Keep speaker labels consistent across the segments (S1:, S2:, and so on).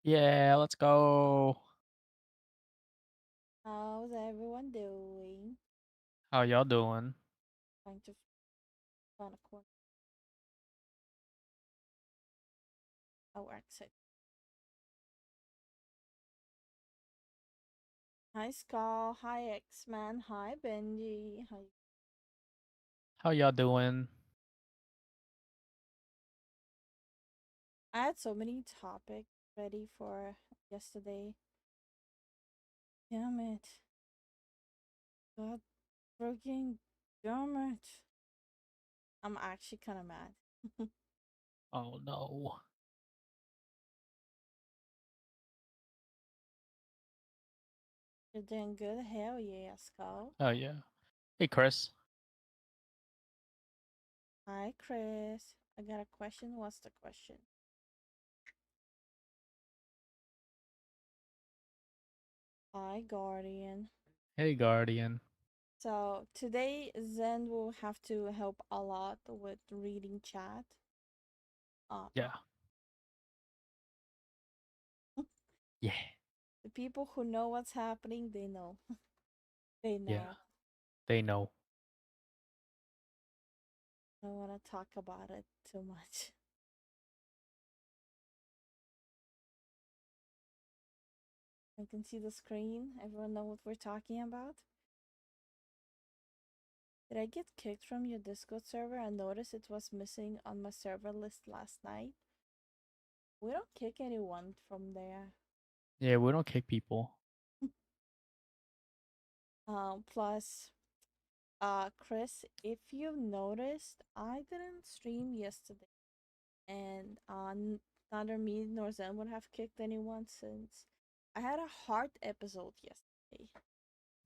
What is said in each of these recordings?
S1: Yeah, let's go.
S2: How's everyone doing?
S1: How y'all doing?
S2: Trying to find a corner. Oh, exit. Hi, Skull. Hi, X-Man. Hi, Benji. Hi.
S1: How y'all doing?
S2: I had so many topics ready for yesterday. Damn it. God freaking damn it. I'm actually kind of mad.
S1: Oh no.
S2: You're doing good? Hell yeah, Skull.
S1: Oh yeah. Hey Chris.
S2: Hi, Chris. I got a question. What's the question? Hi, Guardian.
S1: Hey Guardian.
S2: So today Zen will have to help a lot with reading chat. Uh,
S1: Yeah. Yeah.
S2: the people who know what's happening, they know. They
S1: Yeah.
S2: know.
S1: They know.
S2: I don't want to talk about it too much. I can see the screen. Everyone know what we're talking about. Did I get kicked from your Discord server? I noticed it was missing on my server list last night. We don't kick anyone from there.
S1: Yeah, we don't kick people.
S2: Plus, Chris, if you noticed, I didn't stream yesterday, and neither me nor Zen would have kicked anyone since I had a heart episode yesterday.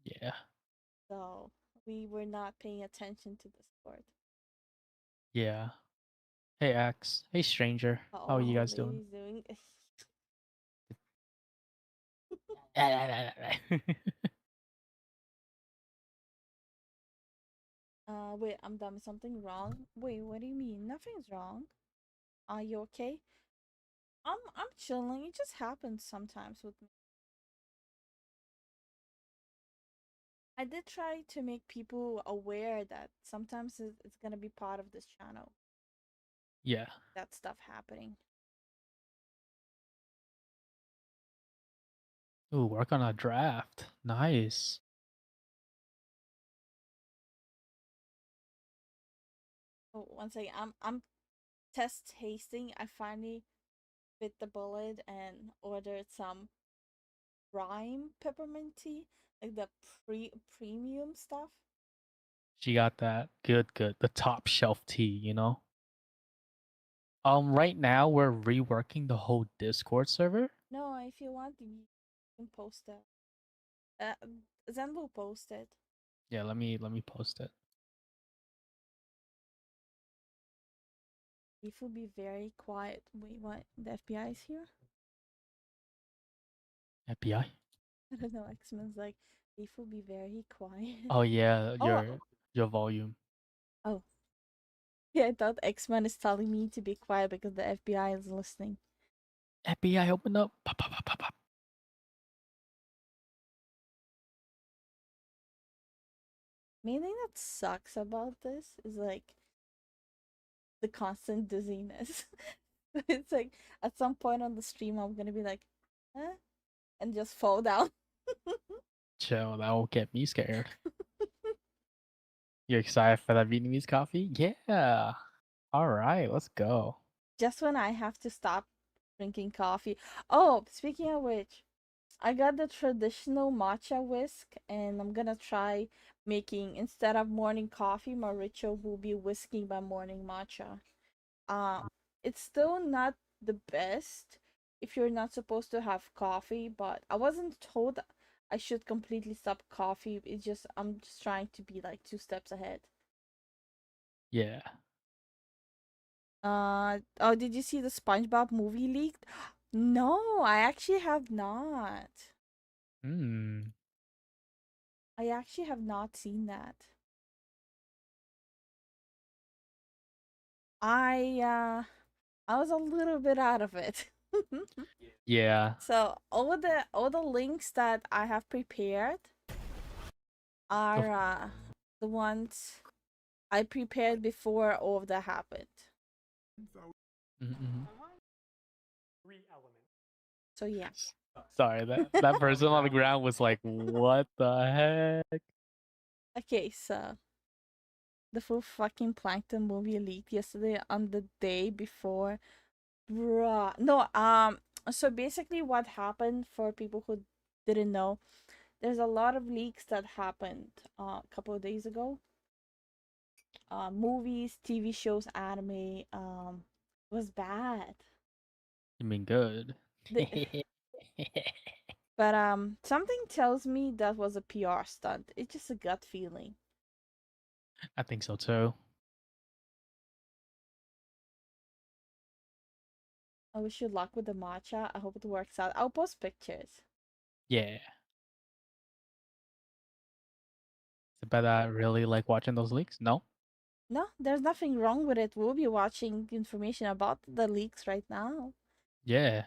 S1: Yeah.
S2: So we were not paying attention to Discord.
S1: Yeah. Hey Axe. Hey stranger. How are you
S2: Oh,
S1: guys doing?
S2: ladies doing. Wait, I'm done. Something wrong? Wait, what do you mean? Nothing's wrong. Are you okay? I'm chilling. It just happens sometimes with me. I did try to make people aware that sometimes it's gonna be part of this channel.
S1: Yeah.
S2: That stuff happening.
S1: Ooh, work on a draft. Nice.
S2: Oh, one second. I'm test tasting. I finally bit the bullet and ordered some prime peppermint tea, like the premium stuff.
S1: She got that. Good. The top shelf tea, you know? Right now we're reworking the whole Discord server.
S2: No, if you want, you can post it. Zen will post it.
S1: Yeah, let me post it.
S2: If will be very quiet. Wait, what? The FBI is here?
S1: FBI?
S2: I don't know. X-Men's like, if will be very quiet.
S1: Oh yeah,
S2: Oh,
S1: your volume.
S2: oh. Yeah, I thought X-Men is telling me to be quiet because the FBI is listening.
S1: FBI, open up. Pop, pop, pop, pop, pop.
S2: Main thing that sucks about this is like the constant dizziness. It's like at some point on the stream, I'm gonna be like, eh, and just fall down.
S1: Chill, that will get me scared. You excited for that Vietnamese coffee? Yeah. All right, let's go.
S2: Just when I have to stop drinking coffee. Oh, speaking of which, I got the traditional matcha whisk, and I'm gonna try making instead of morning coffee, my ritual will be whisking my morning matcha. Um, it's still not the best if you're not supposed to have coffee, but I wasn't told I should completely stop coffee. It's just I'm just trying to be like 2 steps ahead.
S1: Yeah.
S2: Oh, did you see the SpongeBob movie leaked? No, I actually have not.
S1: Hmm.
S2: I actually have not seen that. I I was a little bit out of it.
S1: Yeah.
S2: So all the links that I have prepared
S1: Of-
S2: are the ones I prepared before all of that happened.
S1: mhm.
S2: So yeah.
S1: Sorry, that person on the ground was like, "What the heck?"
S2: Okay, so the full fucking Plankton movie leaked yesterday on the day before. Bruh. No, so basically what happened for people who didn't know, there's a lot of leaks that happened a couple of days ago. Movies, TV shows, anime, was bad.
S1: You mean good?
S2: The, but something tells me that was a PR stunt. It's just a gut feeling.
S1: I think so too.
S2: I wish you luck with the matcha. I hope it works out. I'll post pictures.
S1: Yeah. But I really like watching those leaks. No.
S2: No, there's nothing wrong with it. We'll be watching information about the leaks right now.
S1: Yeah.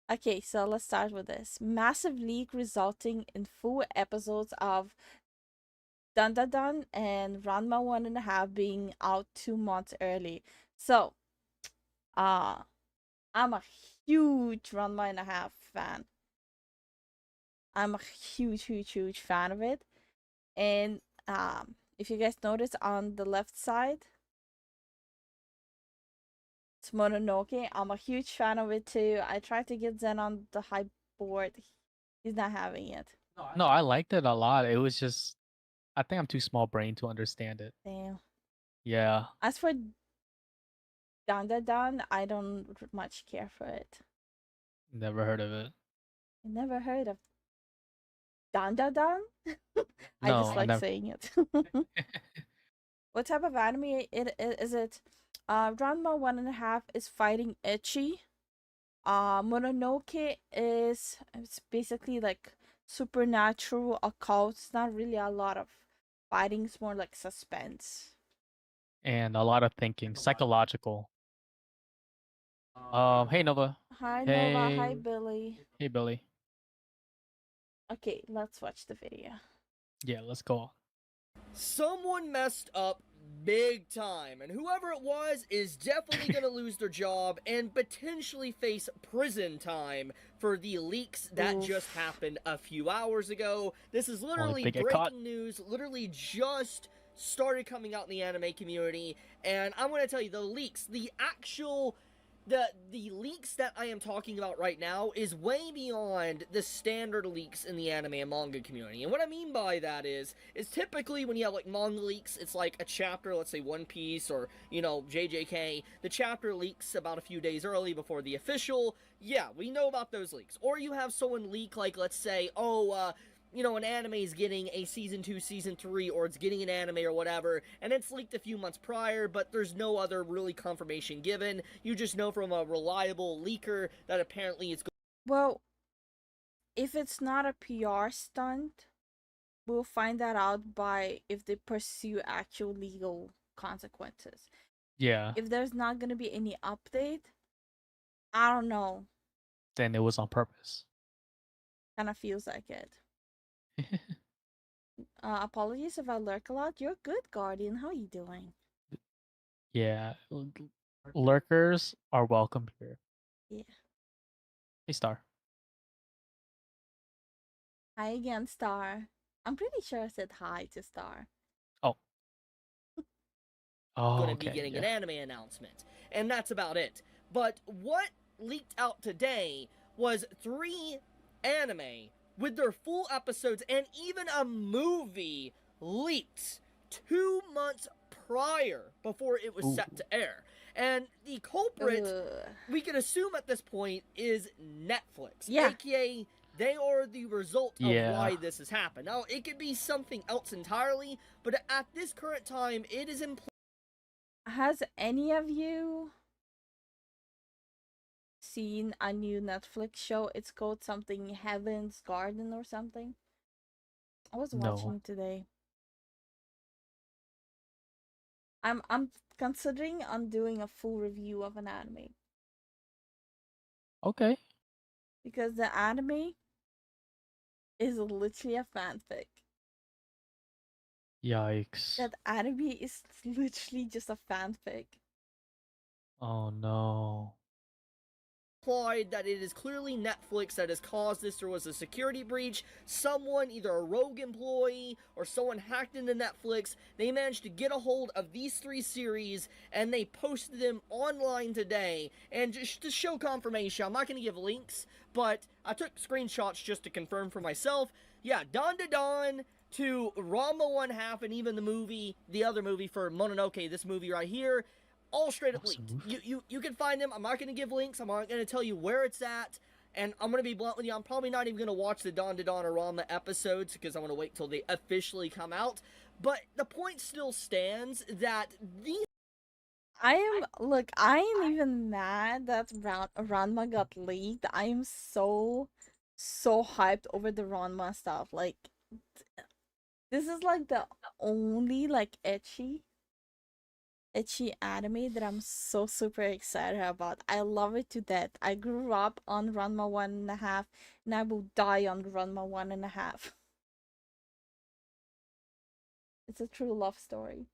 S2: Okay, so let's start with this. Massive leak resulting in full episodes of Dun Dun Dun and Ranma 1.5 being out 2 months early. So, uh, I'm a huge Ranma 1.5 fan. I'm a huge fan of it. And if you guys notice on the left side, it's Mononoke. I'm a huge fan of it too. I tried to get Zen on the hype board. He's not having it.
S1: No, I liked it a lot. It was just I think I'm too small brain to understand it.
S2: Damn.
S1: Yeah.
S2: As for Dun Dun Dun, I don't much care for it.
S1: Never heard of it.
S2: I never heard of Dun Dun Dun. I
S1: No,
S2: just
S1: I
S2: like
S1: never.
S2: saying it. What type of anime is it? Ranma 1.5 is fighting Ecchi. Mononoke is it's basically like supernatural occult. It's not really a lot of fighting. It's more like suspense.
S1: And a lot of thinking, psychological. Hey Nova.
S2: Hi Nova. Hi
S1: Hey,
S2: Billy.
S1: hey Billy.
S2: Okay, let's watch the video.
S1: Yeah, let's go.
S3: Someone messed up big time, and whoever it was is definitely going to lose their job and potentially face prison time for the leaks that just
S2: Oof.
S3: happened a few hours ago. This is
S1: Only if
S3: literally
S1: they get caught.
S3: breaking news, literally just started coming out in the anime community, and I'm going to tell you the leaks, the actual the leaks that I am talking about right now is way beyond the standard leaks in the anime and manga community. And what I mean by that is typically when you have like manga leaks, it's like a chapter, let's say One Piece or, you know, JJK, the chapter leaks about a few days early before the official. Yeah, we know about those leaks. Or you have someone leak like, let's say, you know, an anime is getting a season 2, season 3, or it's getting an anime or whatever, and it's leaked a few months prior, but there's no other really confirmation given. You just know from a reliable leaker that apparently it's
S2: Well, if it's not a PR stunt, we'll find that out by if they pursue actual legal consequences.
S1: Yeah.
S2: If there's not gonna be any update, I don't know.
S1: Then it was on purpose.
S2: Kind of feels like it. Apologies if I lurk a lot. You're good, Guardian. How are you doing?
S1: Yeah. Lurkers are welcome here.
S2: Yeah.
S1: Hey Star.
S2: Hi again, Star. I'm pretty sure I said hi to Star.
S1: Oh.
S3: going
S1: Oh,
S3: to be
S1: okay.
S3: getting
S1: Yeah.
S3: an anime announcement. And that's about it. But what leaked out today was 3 anime with their full episodes and even a movie leaked 2 months prior before it was
S1: Ooh.
S3: set to air. And the culprit,
S2: Ugh.
S3: we can assume at this point, is Netflix.
S2: Yeah.
S3: AKA, they are the result of
S1: Yeah.
S3: why this has happened. Now, it could be something else entirely, but at this current time, it is implied.
S2: Has any of you seen a new Netflix show? It's called something Heaven's Garden or something. I was
S1: No.
S2: watching today. I'm considering on doing a full review of an anime.
S1: Okay.
S2: because the anime is literally a fanfic.
S1: Yikes.
S2: That anime is literally just a fanfic.
S1: Oh no.
S3: Implied that it is clearly Netflix that has caused this. There was a security breach. Someone, either a rogue employee or someone hacked into Netflix. They managed to get a hold of these 3 series and they posted them online today. And just to show confirmation, I'm not going to give links, but I took screenshots just to confirm for myself. Yeah, Dawn to Dawn to Rama One Half, and even the other movie for Mononoke, this movie right here, all straight up
S1: Awesome
S3: leaked.
S1: move.
S3: You can find them. I'm not going to give links. I'm not going to tell you where it's at. And I'm going to be blunt with you. I'm probably not even going to watch the Dawn to Dawn or Rama episodes because I'm going to wait till they officially come out. But the point still stands that these
S2: I am even mad that Ranma got leaked. I am so hyped over the Ranma stuff. Like, this is like the only like ecchi anime that I'm so super excited about. I love it to death. I grew up on Ranma 1.5, and I will die on Ranma 1.5. It's a true love story.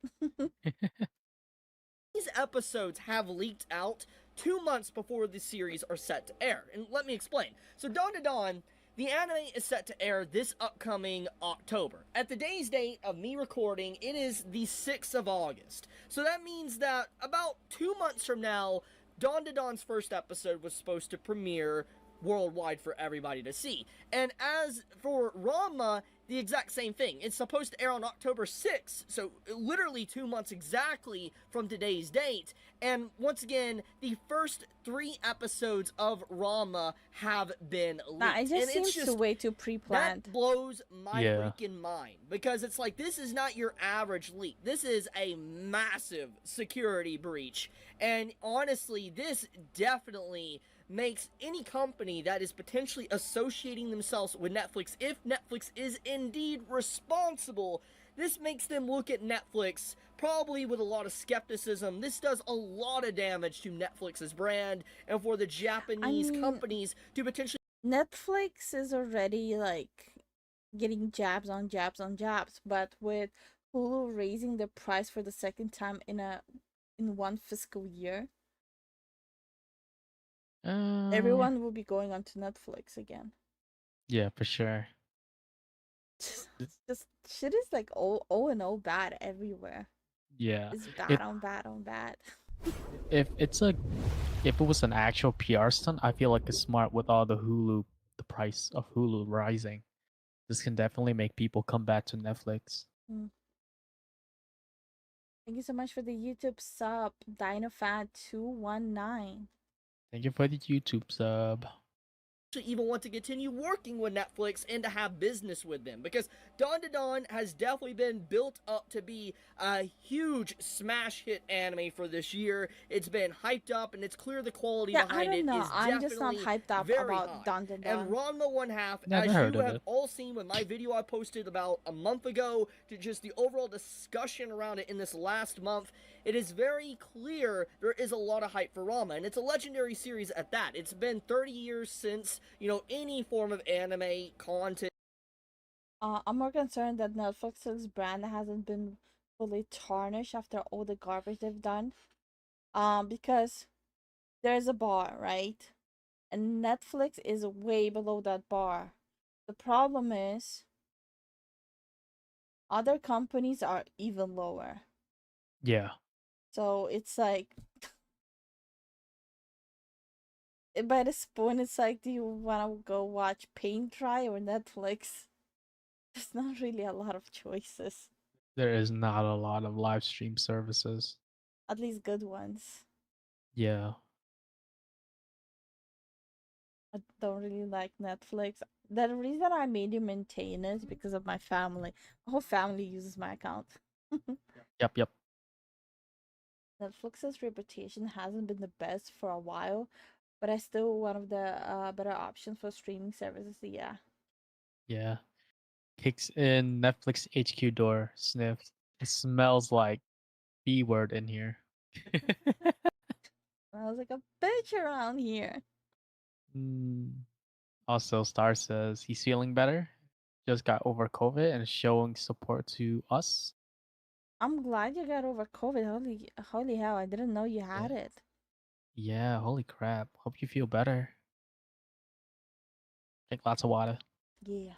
S3: episodes have leaked out 2 months before the series are set to air. And let me explain. So Dawn to Dawn, the anime is set to air this upcoming October. At the day's date of me recording, it is the 6th of August. So that means that about 2 months from now, Dawn to Dawn's first episode was supposed to premiere worldwide for everybody to see. And as for Ranma, the exact same thing. It's supposed to air on October 6th, so literally 2 months exactly from today's date. And once again, the first 3 episodes of Ranma have been leaked.
S2: Nah, it just
S3: and
S2: seems way too pre-planned.
S3: That blows my
S1: Yeah.
S3: freaking mind. Because it's like, this is not your average leak. This is a massive security breach. And honestly, this definitely makes any company that is potentially associating themselves with Netflix, if Netflix is indeed responsible, this makes them look at Netflix probably with a lot of skepticism. This does a lot of damage to Netflix's brand, and for the Japanese companies to potentially...
S2: Netflix is already like getting jabs on jabs on jabs, but with Hulu raising the price for the second time in one fiscal year, everyone will be going onto Netflix again.
S1: Yeah, for sure.
S2: Just shit is like oh bad everywhere.
S1: Yeah.
S2: It's bad on bad on bad.
S1: If it was an actual PR stunt, I feel like it's smart with all the price of Hulu rising. This can definitely make people come back to Netflix.
S2: Thank you so much for the YouTube sub, DinoFan219.
S1: Thank you for the YouTube sub.
S3: even want to continue working with Netflix and to have business with them, because Dawn to Dawn has definitely been built up to be a huge smash hit anime for this year. It's been hyped up, and it's clear the quality behind it is
S2: I'm just not
S3: definitely
S2: hyped up
S3: very
S2: about
S3: high.
S2: Dawn to Dawn.
S3: And Ranma One Half,
S1: Never
S3: as
S1: heard
S3: you
S1: of
S3: have
S1: it.
S3: all seen with my video I posted about a month ago, to just the overall discussion around it in this last month, it is very clear there is a lot of hype for Ranma, and it's a legendary series at that. It's been 30 years since, any form of anime content.
S2: I'm more concerned that Netflix's brand hasn't been fully tarnished after all the garbage they've done. Because there's a bar, right? And Netflix is way below that bar. The problem is other companies are even lower.
S1: Yeah.
S2: So it's like by this point it's like, do you want to go watch Paint Dry or Netflix? There's not really a lot of choices.
S1: There is not a lot of live stream services.
S2: At least good ones.
S1: Yeah.
S2: I don't really like Netflix. The reason I made you maintain is because of my family. My whole family uses my account.
S1: Yep.
S2: Netflix's reputation hasn't been the best for a while, but I still one of the better options for streaming services. Yeah.
S1: Yeah. Kicks in Netflix HQ door, sniffs. It smells like B word in here.
S2: I was like a bitch around here.
S1: Also, Star says he's feeling better. Just got over COVID and is showing support to us.
S2: I'm glad you got over COVID. Holy hell! I didn't know you had
S1: Yeah.
S2: it.
S1: Yeah, holy crap. Hope you feel better. Drink lots of water.
S2: Yeah.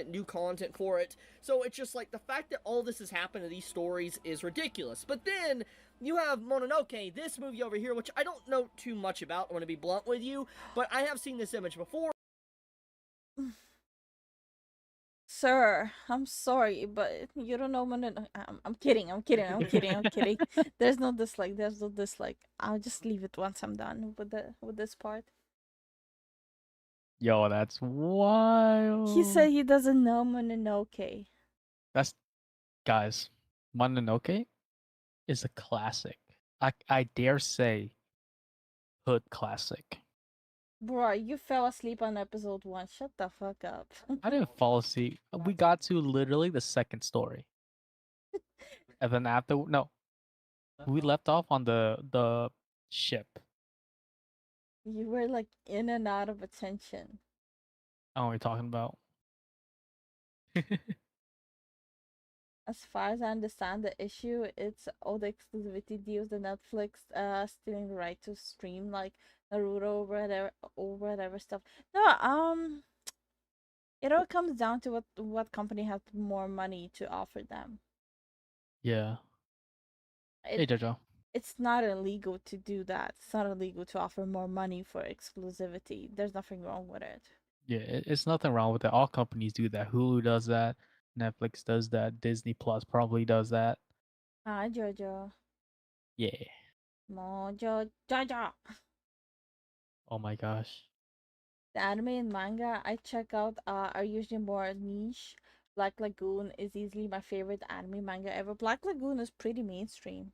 S3: New content for it. So it's just like the fact that all this has happened to these stories is ridiculous. But then you have Mononoke, this movie over here, which I don't know too much about. I want to be blunt with you, but I have seen this image before.
S2: Sir, I'm sorry, but you don't know I'm kidding. I'm kidding. I'm kidding. I'm kidding. There's no dislike. There's no dislike. I'll just leave it once I'm done with this part.
S1: Yo, that's
S2: He
S1: wild.
S2: said he doesn't know Mononoke.
S1: That's guys. Mononoke is a classic. I dare say hood classic.
S2: Bro, you fell asleep on episode 1. Shut the fuck up.
S1: I didn't fall asleep. We got to literally the second story. And then after no, we left off on the ship.
S2: You were like in and out of attention.
S1: I don't know what you're talking about.
S2: As far as I understand the issue, it's all the exclusivity deals, the Netflix stealing the right to stream like Naruto or whatever stuff. No, it all comes down to what company has more money to offer them.
S1: Yeah. Hey
S2: It
S1: Jojo.
S2: it's not illegal to do that. It's not illegal to offer more money for exclusivity. There's nothing wrong with it.
S1: Yeah, it's nothing wrong with that. All companies do that. Hulu does that. Netflix does that. Disney Plus probably does that.
S2: Hi Jojo.
S1: Yeah.
S2: Mojo Jojo.
S1: Oh my gosh.
S2: The anime and manga I check out are usually more niche. Black Lagoon is easily my favorite anime manga ever. Black Lagoon is pretty mainstream.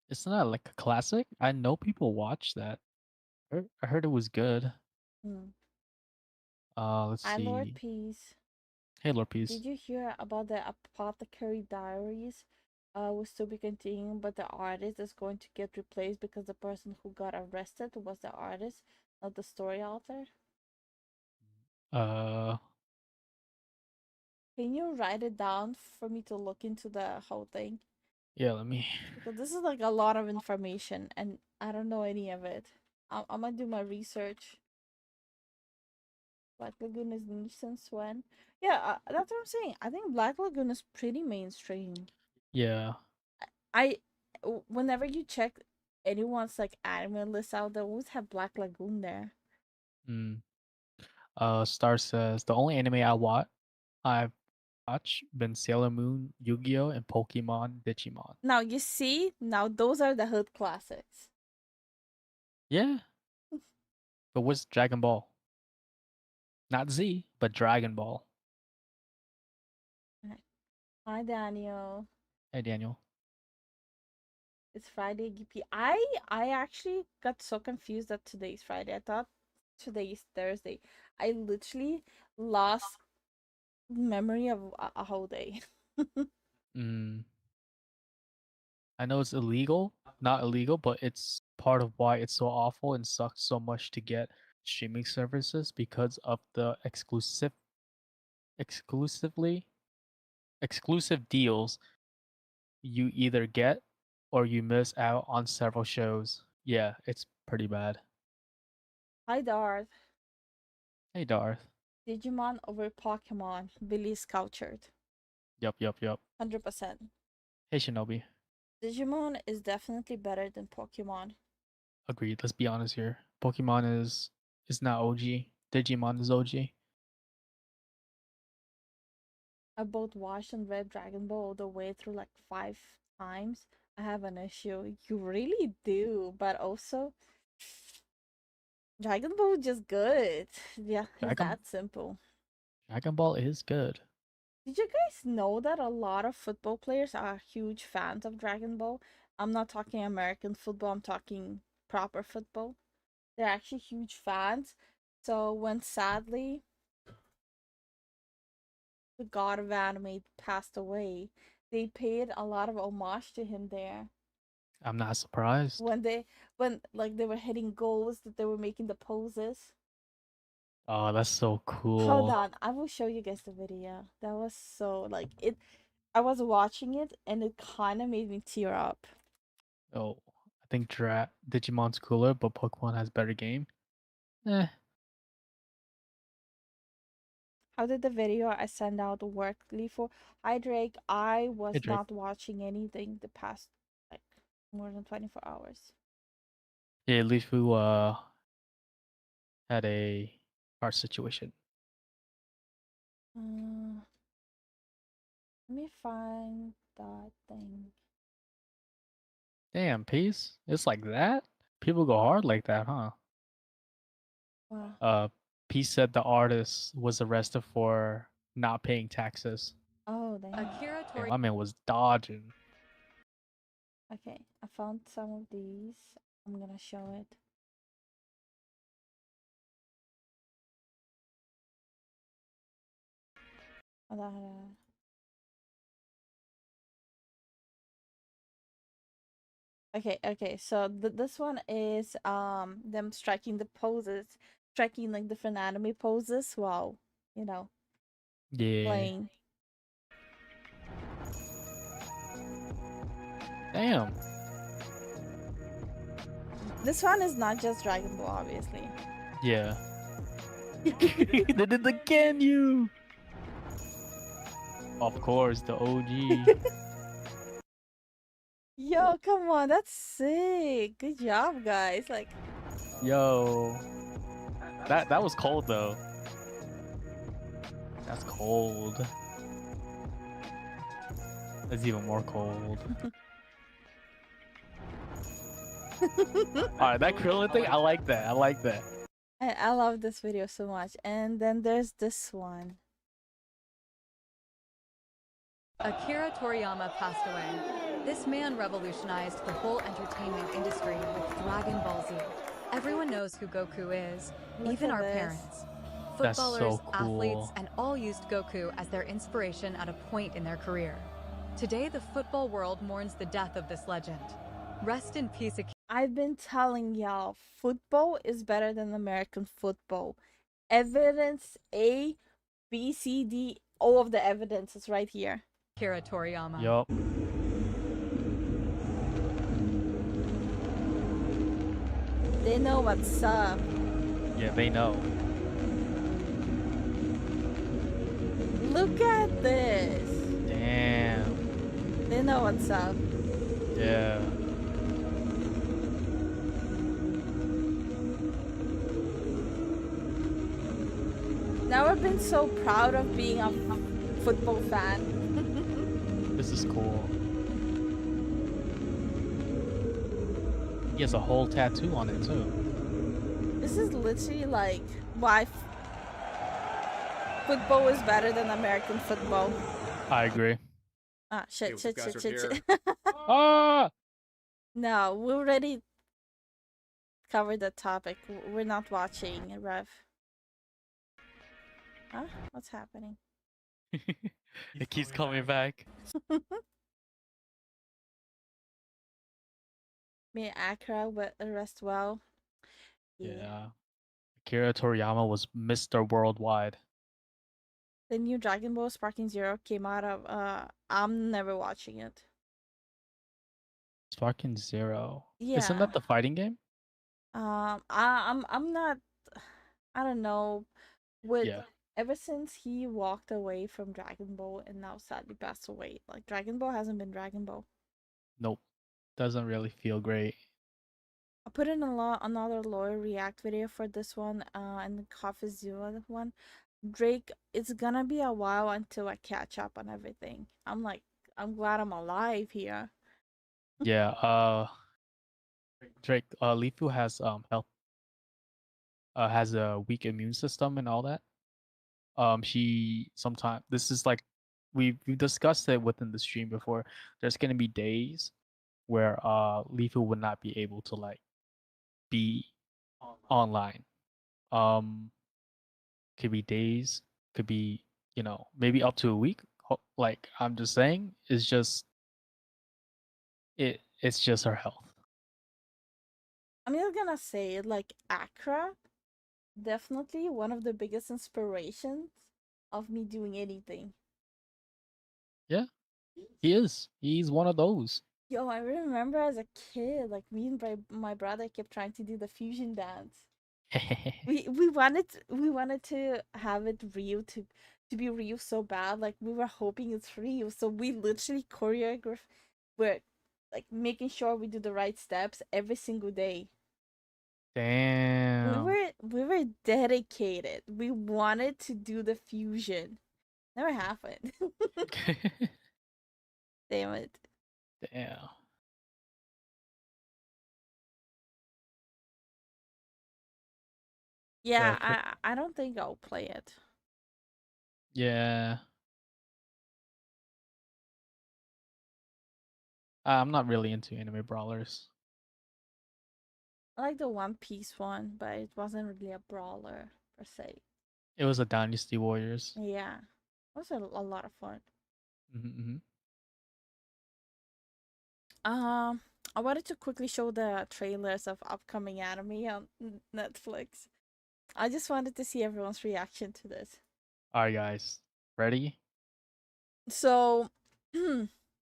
S1: It's not like a classic. I know people watch that. I heard it was good.
S2: Hmm.
S1: Let's
S2: I Lord
S1: see.
S2: Peace.
S1: Hey, Lord Peace.
S2: Did you hear about the Apothecary Diaries? Was to be continuing, but the artist is going to get replaced because the person who got arrested was the artist, not the story author.
S1: Uh,
S2: Can you write it down for me to look into the whole thing?
S1: yeah. Let me.
S2: Because this is like a lot of information and I don't know any of it. I'm gonna do my research. Black Lagoon is niche since when? Yeah, that's what I'm saying. I think Black Lagoon is pretty mainstream.
S1: Yeah.
S2: I whenever you check anyone's like anime list out, they always have Black Lagoon there.
S1: Mm. Star says the only anime I've watched been Sailor Moon, Yu-Gi-Oh, and Pokemon Digimon.
S2: Now you see, now those are the hood classics.
S1: Yeah. But what's Dragon Ball? Not Z, but Dragon Ball.
S2: Hi Daniel.
S1: Hey, Daniel.
S2: It's Friday, GP. I actually got so confused that today's Friday. I thought today's Thursday. I literally lost memory of a whole day.
S1: Mm. I know it's illegal, not illegal, but it's part of why it's so awful and sucks so much to get streaming services because of the exclusively exclusive deals you either get or you miss out on several shows. Yeah, it's pretty bad.
S2: Hi Darth.
S1: Hey Darth.
S2: Digimon over Pokemon. Billy's cultured.
S1: Yup, yup, yup.
S2: 100%.
S1: Hey Shinobi.
S2: Digimon is definitely better than Pokemon.
S1: Agreed. Let's be honest here. Pokemon is not OG. Digimon is OG.
S2: I both watched and read Dragon Ball all the way through like 5 times. I have an issue. You really do, but also Dragon Ball just good. Yeah, it's
S1: Dragon
S2: that simple.
S1: Dragon Ball is good.
S2: Did you guys know that a lot of football players are huge fans of Dragon Ball? I'm not talking American football, I'm talking proper football. They're actually huge fans. So when sadly the god of anime passed away, they paid a lot of homage to him there.
S1: I'm not surprised.
S2: when like they were hitting goals, that they were making the poses.
S1: Oh, that's so
S2: Hold
S1: cool.
S2: on, I will show you guys the video. That was so like it. I was watching it and it kind of made me tear up.
S1: Oh, I think Digimon's cooler, but Pokemon has better game. Eh,
S2: How did the video I sent out work, LifuLifu? Hi Drake, I
S1: hey
S2: was
S1: Drake.
S2: not watching anything the past like more than 24 hours.
S1: Yeah, LifuLifu had a car situation.
S2: Let me find that thing.
S1: Damn, Peace. It's like that? People go hard like that, huh?
S2: Wow.
S1: Peace said the artist was arrested for not paying taxes.
S2: Oh, damn.
S1: Damn, my man was dodging.
S2: Okay, I found some of these. I'm gonna show it. Hold on, hold on. Okay, so this one is them striking the poses, striking like different anime poses while, you know,
S1: Yeah.
S2: playing.
S1: Damn.
S2: This one is not just Dragon Ball, obviously.
S1: Yeah. They did it again, you. Of course, the OG.
S2: Yo, come on, that's sick. Good job, guys. Like,
S1: Yo. That was cold though. That's cold. That's even more cold. Alright, that Krillin thing, I like that. I like that.
S2: I love this video so much. And then there's this one.
S4: Akira Toriyama passed away. This man revolutionized the whole entertainment industry with Dragon Ball Z. Everyone knows who Goku is,
S2: Look
S4: even
S2: at
S4: our
S2: this.
S4: parents.
S1: That's
S4: Footballers,
S1: so cool.
S4: athletes, and all used Goku as their inspiration at a point in their career. Today, the football world mourns the death of this legend. Rest in peace, Akira.
S2: I've been telling y'all, football is better than American football. Evidence A, B, C, D, all of the evidence is right here.
S4: Akira Toriyama.
S1: Yup.
S2: They know what's up.
S1: Yeah, they know.
S2: Look at this.
S1: Damn.
S2: They know what's up.
S1: Yeah.
S2: Never been so proud of being a football fan.
S1: This is cool. He has a whole tattoo on it too.
S2: This is literally like why football is better than American football.
S1: I agree.
S2: Ah, shit.
S1: Ah!
S2: No, we already covered the topic. We're not watching, Rev. Huh? What's happening?
S1: It keeps coming back.
S2: Me Akira rest well.
S1: Yeah. Akira Toriyama was Mr. Worldwide.
S2: The new Dragon Ball Sparking Zero came out of I'm never watching it.
S1: Sparking Zero.
S2: Yeah.
S1: Isn't that the fighting game?
S2: I'm not, I don't know.
S1: Yeah.
S2: Ever since he walked away from Dragon Ball and now sadly passed away, like Dragon Ball hasn't been Dragon Ball.
S1: Nope. Doesn't really feel great.
S2: I put in another lawyer react video for this one, and the Coffee Zero one. Drake, it's gonna be a while until I catch up on everything. I'm glad I'm alive here.
S1: Yeah, Drake, LifuLifu has health has a weak immune system and all that. She sometimes this is like we've discussed it within the stream before. There's gonna be days where LifuLifu would not be able to like be online. Could be days, could be, you know, maybe up to a week. Like I'm just saying, it's just It's just her health.
S2: I'm just gonna say it, like Accra, definitely one of the biggest inspirations of me doing anything.
S1: Yeah, he is. He's one of those.
S2: Yo, I remember as a kid, like me and my brother kept trying to do the fusion dance. We wanted to have it real, to be real so bad. Like we were hoping it's real, so we literally choreographed. We're like making sure we do the right steps every single day.
S1: Damn.
S2: We were dedicated. We wanted to do the fusion. Never happened. Damn it.
S1: Damn.
S2: Yeah,
S1: quick-
S2: I don't think I'll play it.
S1: Yeah. I'm not really into anime brawlers.
S2: I like the One Piece one, but it wasn't really a brawler per se.
S1: It was a Dynasty Warriors.
S2: Yeah, it was a lot of fun.
S1: Mm-hmm.
S2: I wanted to quickly show the trailers of upcoming anime on Netflix. I just wanted to see everyone's reaction to this.
S1: All right, guys, ready?
S2: So,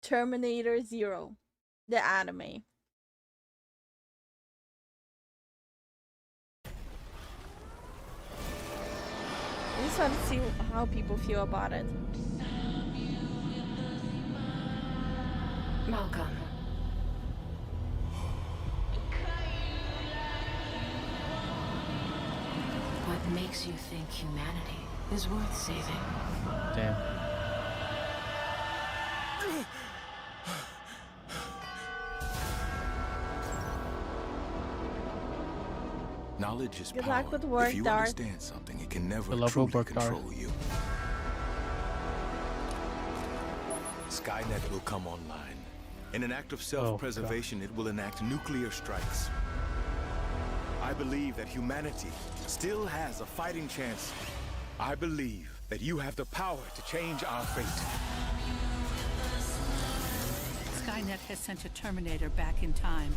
S2: Terminator Zero, the anime. I just want to see how people feel about it.
S5: Malcolm. What makes you think humanity is worth saving?
S1: Damn.
S6: Knowledge is
S2: Good
S6: power.
S2: luck with work,
S6: If you
S2: Darth.
S6: understand something, it can never
S1: Good luck
S6: truly
S1: with work, Darth.
S6: control you. Skynet will come online. In an act of self-preservation, it will enact nuclear strikes. I believe that humanity still has a fighting chance. I believe that you have the power to change our fate.
S7: Skynet has sent a Terminator back in time.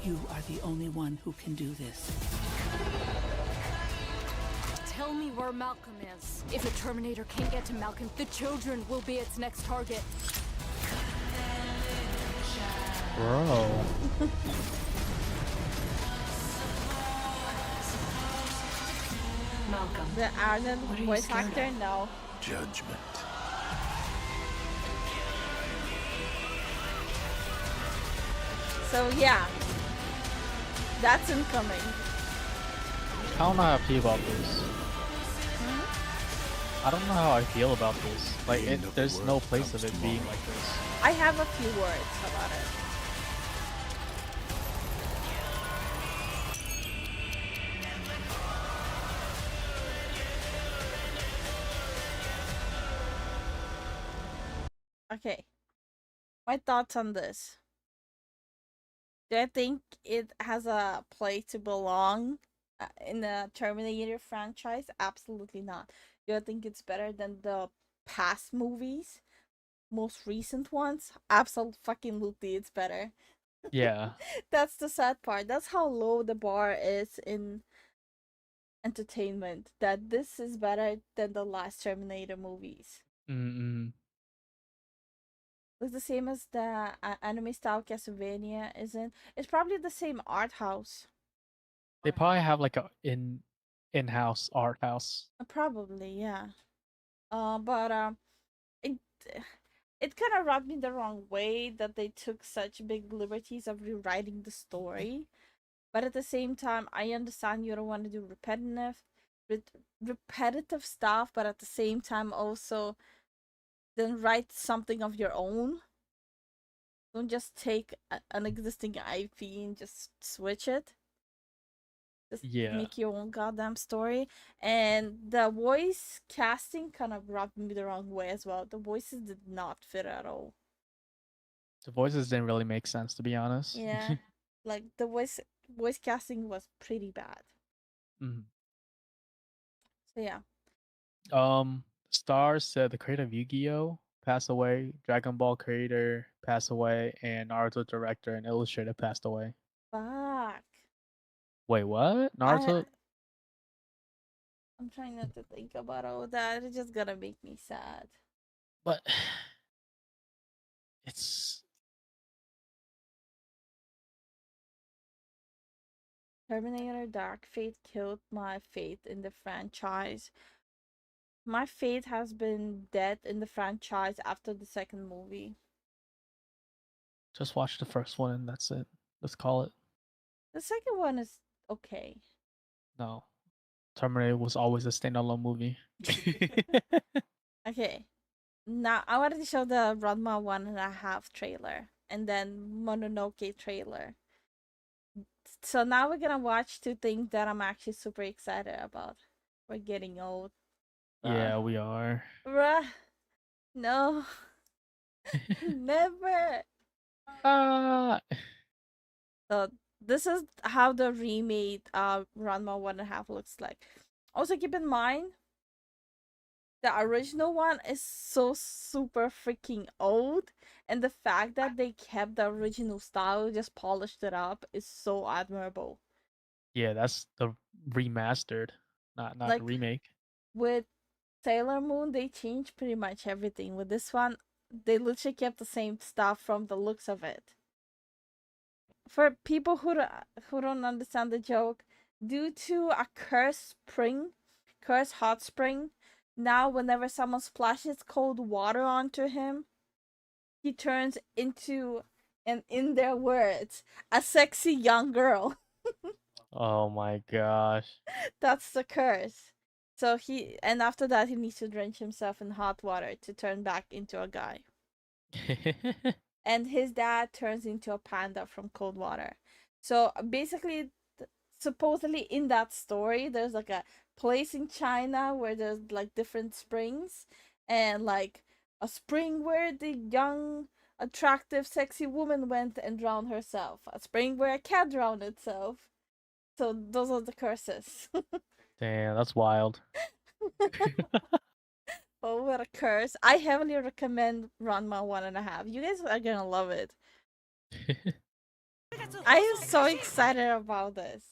S7: You are the only one who can do this.
S8: Tell me where Malcolm is. If the Terminator can't get to Malcolm, the children will be its next target.
S1: Bro.
S5: Malcolm.
S2: The Arnold
S5: What are you
S2: voice
S5: scared
S2: actor?
S5: of?
S2: No.
S6: Judgment.
S2: So yeah, that's incoming.
S1: I don't know how I feel about this. I don't know how I feel about this. Like,
S6: The end of the
S1: there's no
S6: world
S1: place of
S6: comes
S1: it being
S6: tomorrow.
S1: like this.
S2: I have a few words about it. Okay. My thoughts on this. Do I think it has a place to belong in the Terminator franchise? Absolutely not. Do I think it's better than the past movies? Most recent ones? Absolutely, it's better.
S1: Yeah.
S2: That's the sad part. That's how low the bar is in entertainment. That this is better than the last Terminator movies.
S1: Mm-mm.
S2: It's the same as the anime style Castlevania isn't. It's probably the same art house.
S1: They probably have like a in-house art house.
S2: Probably, yeah. But it it kind of rubbed me the wrong way that they took such big liberties of rewriting the story. But at the same time, I understand you don't want to do repetitive stuff, but at the same time also then write something of your own. Don't just take an existing IP and just switch it. Just
S1: Yeah.
S2: make your own goddamn story. And the voice casting kind of rubbed me the wrong way as well. The voices did not fit at all.
S1: The voices didn't really make sense, to be honest.
S2: Yeah. Like the voice casting was pretty bad.
S1: Mhm.
S2: So yeah.
S1: Star said the creator of Yu-Gi-Oh! passed away, Dragon Ball creator passed away, and Naruto director and illustrator passed away.
S2: Fuck.
S1: Wait, what?
S2: I
S1: Naruto?
S2: I'm trying not to think about all that. It's just gonna make me sad.
S1: But it's
S2: Terminator Dark Fate killed my faith in the franchise. My faith has been dead in the franchise after the second movie.
S1: just watch the first one and that's it. Let's call it.
S2: The second one is okay.
S1: No. Terminator was always a standalone movie.
S2: Okay. Now I wanted to show the Ranma 1.5 trailer and then Mononoke trailer. So now we're gonna watch two things that I'm actually super excited about. We're getting old.
S1: Yeah, we are.
S2: Bruh. No. Never.
S1: Ah.
S2: So this is how the remade Ranma 1.5 looks like. Also keep in mind the original one is so super freaking old, and the fact that they kept the original style, just polished it up, is so admirable.
S1: Yeah, that's the remastered, not the
S2: Like
S1: remake.
S2: with Sailor Moon, they changed pretty much everything. With this one, they literally kept the same stuff from the looks of it. For people who don't understand the joke, due to a cursed hot spring, now whenever someone splashes cold water onto him, he turns into, and in their words, a sexy young girl.
S1: Oh my gosh.
S2: That's the curse. So and after that he needs to drench himself in hot water to turn back into a guy. And his dad turns into a panda from cold water. So basically, supposedly in that story, there's like a place in China where there's like different springs, and like a spring where the young, attractive, sexy woman went and drowned herself. A spring where a cat drowned itself. So those are the curses.
S1: Damn, that's wild.
S2: Oh, what a curse. I heavily recommend Ranma 1.5. You guys are gonna love it. I am so excited about this.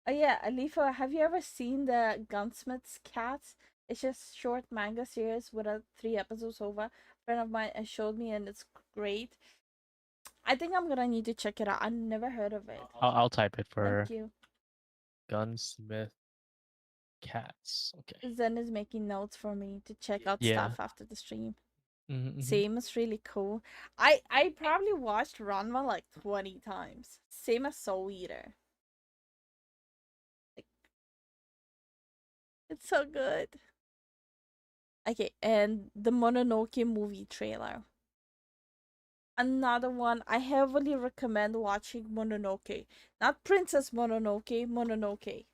S2: Oh yeah, Alifa, have you ever seen the Gunsmith's Cats? It's just short manga series with 3 episodes over. A friend of mine showed me and it's great. I think I'm gonna need to check it out. I never heard of it.
S1: I'll type it for
S2: Thank you.
S1: Gunsmith Cats. Okay.
S2: Zen is making notes for me to check out stuff after the stream. Same is really cool. I probably watched Ranma like 20 times. Same as Soul Eater. Like, it's so good. Okay, and the Mononoke movie trailer. Another one, I heavily recommend watching Mononoke. Not Princess Mononoke, Mononoke.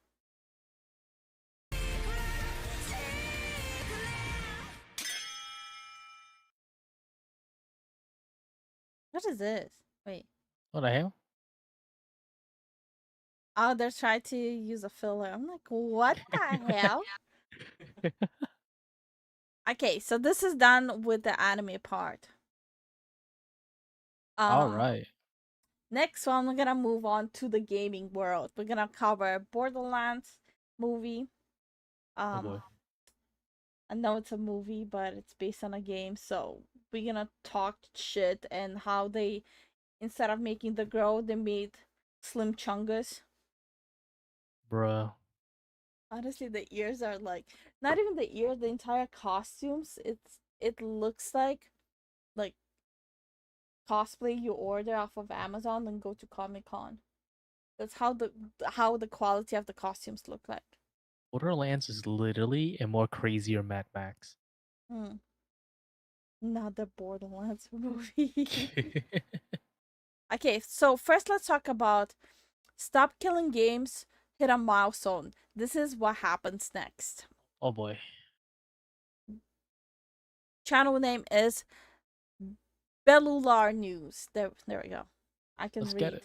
S2: What is this? Wait.
S1: What the hell?
S2: Oh, they're trying to use a filler. I'm like, what the hell? Okay, so this is done with the anime part.
S1: All right.
S2: Next one, we're gonna move on to the gaming world. We're gonna cover Borderlands movie.
S1: Oh boy.
S2: I know it's a movie, but it's based on a game, so we're gonna talk shit and how they, instead of making the girl, they made Slim Chungus.
S1: Bruh.
S2: Honestly, the ears are like, not even the ears, the entire costumes. It looks like cosplay you order off of Amazon and go to Comic-Con. That's how the quality of the costumes look like.
S1: Borderlands is literally a more crazier Mad Max.
S2: Not the Borderlands movie. Okay, so first let's talk about stop killing games, hit a milestone. This is what happens next.
S1: Oh boy.
S2: Channel name is Bellular News. There we go. I can
S1: Let's
S2: read.
S1: get it.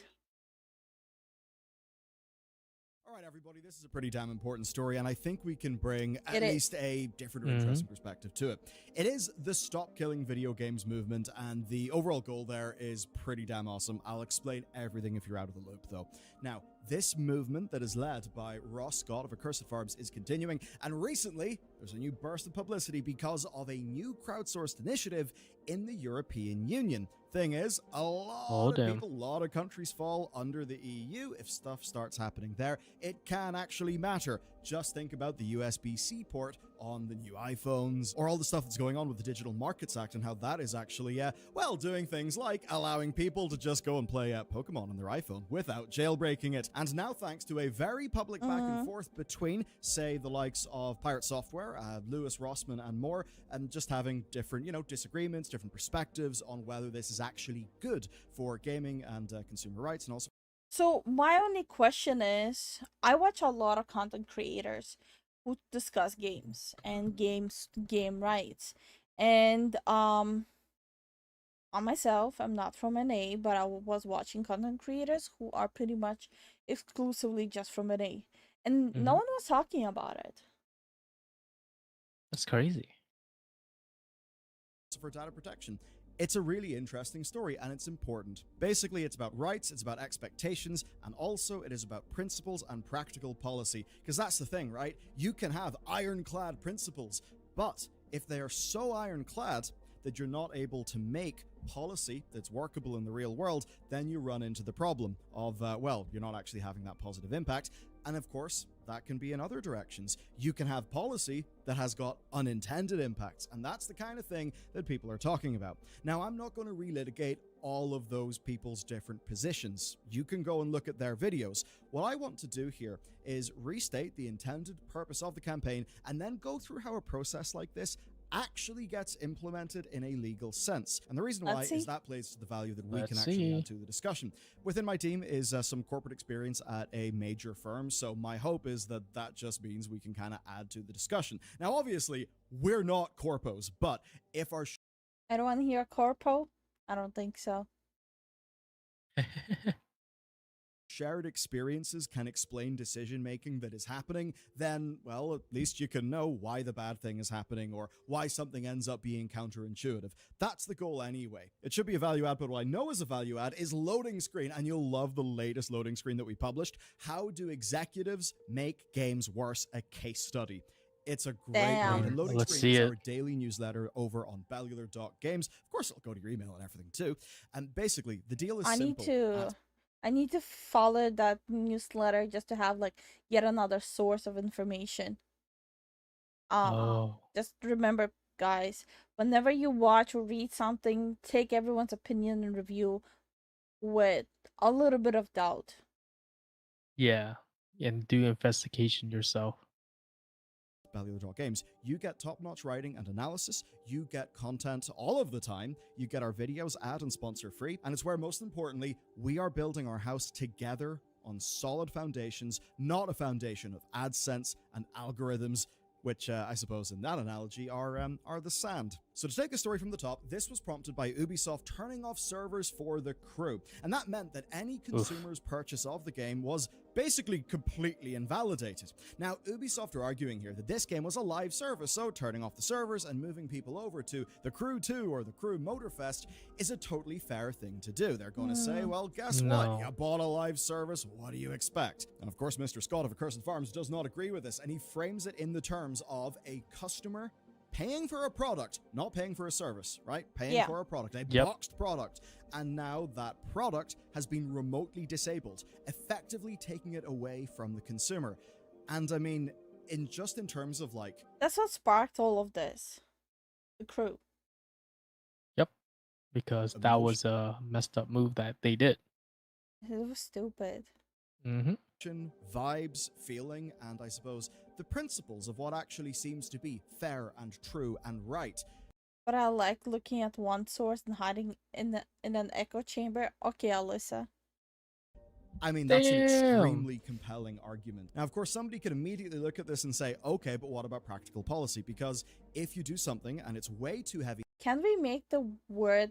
S9: All right, everybody, this is a pretty damn important story, and I think we can bring at
S2: It is.
S9: least a different or interesting perspective to it. It is the Stop Killing Video Games movement, and the overall goal there is pretty damn awesome. I'll explain everything if you're out of the loop, though. Now, this movement that is led by Ross Scott of Accursed Farms is continuing, and recently, there's a new burst of publicity because of a new crowdsourced initiative in the European Union. Thing is, a lot of people, a lot of countries fall under the EU. If stuff starts happening there, it can actually matter. Just think about the USB-C port on the new iPhones, or all the stuff that's going on with the Digital Markets Act and how that is actually, well, doing things like allowing people to just go and play Pokemon on their iPhone without jailbreaking it. And now, thanks to a very public back and forth between, say, the likes of Pirate Software, Lewis Rossman and more, and just having different, disagreements, different perspectives on whether this is actually good for gaming and consumer rights, and also.
S2: So my only question is, I watch a lot of content creators who discuss games and game rights, and on myself, I'm not from NA, but I was watching content creators who are pretty much exclusively just from NA, and no one was talking about it.
S1: That's crazy.
S9: For data protection. It's a really interesting story, and it's important. Basically, it's about rights, it's about expectations, and also it is about principles and practical policy. Because that's the thing, right? You can have ironclad principles, but if they are so ironclad that you're not able to make policy that's workable in the real world, then you run into the problem of, well, you're not actually having that positive impact. And of course, that can be in other directions. You can have policy that has got unintended impacts, and that's the kind of thing that people are talking about. Now, I'm not going to relitigate all of those people's different positions. You can go and look at their videos. What I want to do here is restate the intended purpose of the campaign and then go through how a process like this actually gets implemented in a legal sense. And the reason why is that plays to the value that we can actually add to the discussion. Within my team is some corporate experience at a major firm, so my hope is that that just means we can kind of add to the discussion. Now, obviously, we're not corpos, but if our...
S2: I don't want to hear a corpo. I don't think so.
S9: shared experiences can explain decision-making that is happening, then, well, at least you can know why the bad thing is happening or why something ends up being counterintuitive. That's the goal anyway. It should be a value add, but what I know is a value add is loading screen, and you'll love the latest loading screen that we published. How do executives make games worse? A case study. It's a great read. Loading Screen is our daily newsletter over on bellular.games. Of course, it'll go to your email and everything too. And basically, the deal is simple.
S2: I need to follow that newsletter just to have like yet another source of information. Just remember, guys, whenever you watch or read something, take everyone's opinion and review with a little bit of doubt.
S1: Yeah, and do investigation yourself.
S9: Bellular.games. You get top-notch writing and analysis, you get content all of the time, you get our videos ad and sponsor free, and it's where, most importantly, we are building our house together on solid foundations, not a foundation of AdSense and algorithms, which I suppose in that analogy are the sand. So to take a story from the top, this was prompted by Ubisoft turning off servers for the crew, and that meant that any consumer's purchase of the game was basically completely invalidated. Now, Ubisoft are arguing here that this game was a live service, so turning off the servers and moving people over to the Crew 2 or the Crew Motorfest is a totally fair thing to do. They're going to say, well, guess what? You bought a live service, what do you expect? And of course, Mr. Scott of Accursed Farms does not agree with this, and he frames it in the terms of a customer paying for a product, not paying for a service, right? Paying for a product, a boxed product. And now that product has been remotely disabled, effectively taking it away from the consumer. And I mean, in terms of like...
S2: That's what sparked all of this. The Crew.
S1: Yep. Because that was a messed up move that they did.
S2: It was stupid.
S9: Vibes, feeling, and I suppose the principles of what actually seems to be fair and true and right.
S2: But I like looking at one source and hiding in an echo chamber. Okay, Alyssa.
S9: I mean, that's an extremely compelling argument. Now, of course, somebody could immediately look at this and say, okay, but what about practical policy? Because if you do something and it's way too heavy...
S2: Can we make the word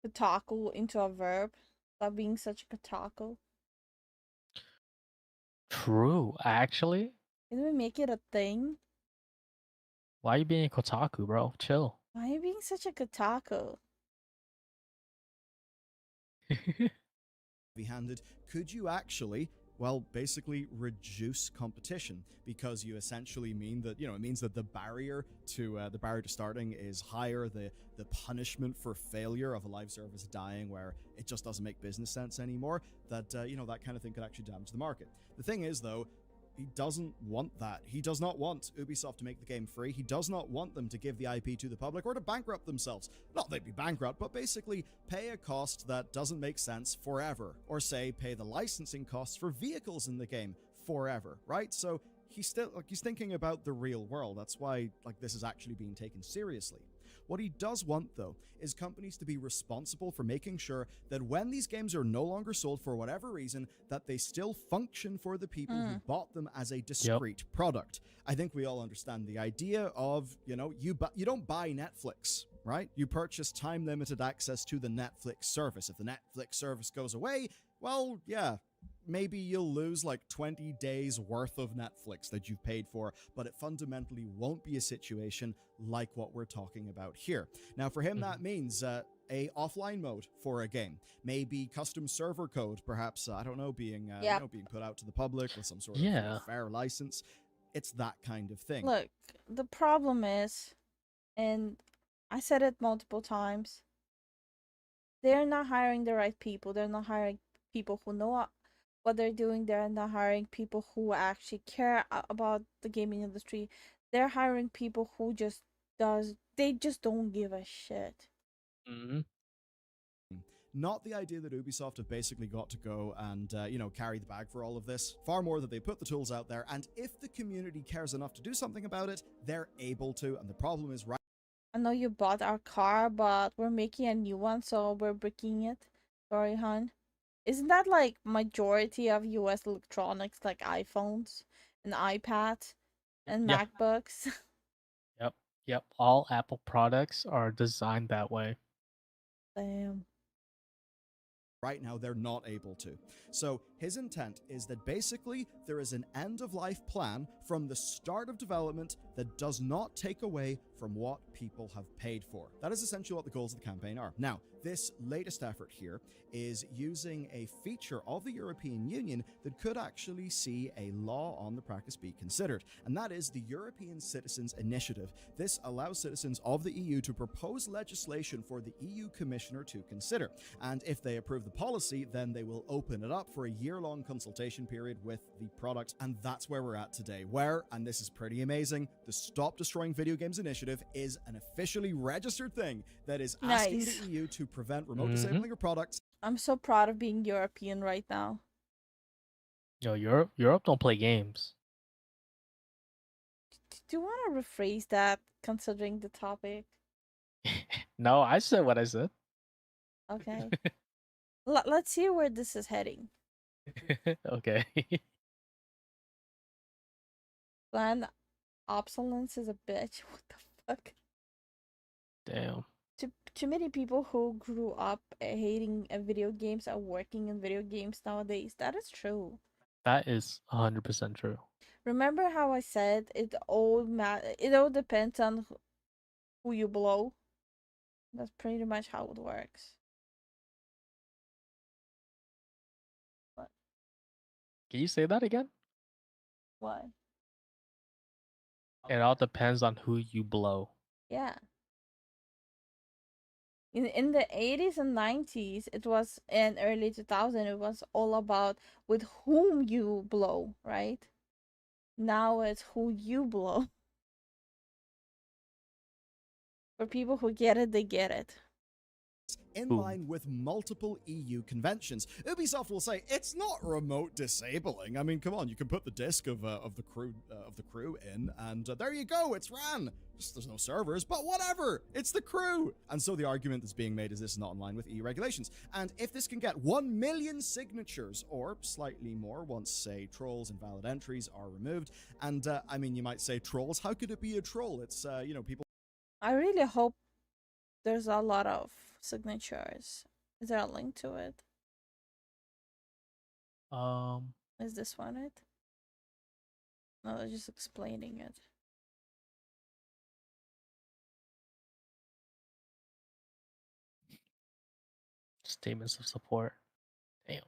S2: kotaku into a verb? Stop being such a kotaku.
S1: True, actually.
S2: Can we make it a thing?
S1: Why are you being a kotaku, bro? Chill.
S2: Why are you being such a kotaku?
S9: Heavy-handed, could you actually, well, basically reduce competition, because you essentially mean that, it means that the barrier to starting is higher, the punishment for failure of a live service dying where it just doesn't make business sense anymore, that that kind of thing could actually damage the market. The thing is, though, he doesn't want that. He does not want Ubisoft to make the game free. He does not want them to give the IP to the public or to bankrupt themselves. Not they'd be bankrupt, but basically pay a cost that doesn't make sense forever. Or say, pay the licensing costs for vehicles in the game forever, right? So he's still, he's thinking about the real world. That's why, this is actually being taken seriously. What he does want, though, is companies to be responsible for making sure that when these games are no longer sold for whatever reason, that they still function for the people who bought them as a discrete product. I think we all understand the idea of, you don't buy Netflix, right? You purchase time-limited access to the Netflix service. If the Netflix service goes away, well, yeah, maybe you'll lose 20 days worth of Netflix that you've paid for, but it fundamentally won't be a situation like what we're talking about here. Now, for him, that means a offline mode for a game, maybe custom server code, perhaps, I don't know, being being put out to the public with some sort of fair license. It's that kind of thing.
S2: Look, the problem is, and I said it multiple times, they're not hiring the right people. They're not hiring people who know what they're doing. They're not hiring people who actually care about the gaming industry. They're hiring people who just don't give a shit.
S9: Not the idea that Ubisoft have basically got to go and, carry the bag for all of this. Far more that they put the tools out there, and if the community cares enough to do something about it, they're able to, and the problem is right.
S2: I know you bought our car, but we're making a new one, so we're bricking it. Sorry, hon. Isn't that majority of US electronics, like iPhones and iPads and MacBooks?
S1: Yep. All Apple products are designed that way.
S2: Damn.
S9: Right now, they're not able to. So his intent is that basically there is an end-of-life plan from the start of development that does not take away from what people have paid for. That is essentially what the goals of the campaign are. Now, this latest effort here is using a feature of the European Union that could actually see a law on the practice be considered, and that is the European Citizens Initiative. This allows citizens of the EU to propose legislation for the EU Commissioner to consider, and if they approve the policy, then they will open it up for a year-long consultation period with the product, and that's where we're at today, where, and this is pretty amazing, the Stop Destroying Video Games Initiative is an officially registered thing that is asking the EU to prevent remote disabling of products.
S2: I'm so proud of being European right now.
S1: Yo, Europe don't play games.
S2: Do you want to rephrase that, considering the topic?
S1: No, I said what I said.
S2: Okay. Let's see where this is heading.
S1: Okay.
S2: Planned obsolescence is a bitch. What the fuck?
S1: Damn.
S2: Too many people who grew up hating video games are working in video games nowadays. That is true.
S1: That is 100% true.
S2: Remember how I said it all depends on who you blow? That's pretty much how it works. What?
S1: Can you say that again?
S2: What?
S1: It all depends on who you blow.
S2: Yeah. In the 80s and 90s, it was, and early 2000, it was all about with whom you blow, right? Now it's who you blow. For people who get it, they get it.
S9: In line with multiple EU conventions. Ubisoft will say it's not remote disabling. I mean, come on, you can put the disc of the crew in, and there you go. It's ran. Just, there's no servers, but whatever. It's the crew. And so the argument that's being made is this is not in line with EU regulations. And if this can get 1 million signatures or slightly more, once say trolls and valid entries are removed, and I mean, you might say trolls. How could it be a troll? It's people.
S2: I really hope there's a lot of signatures. Is there a link to it?
S1: Um,
S2: Is this one it? No, they're just explaining it.
S1: Statements of support. Damn.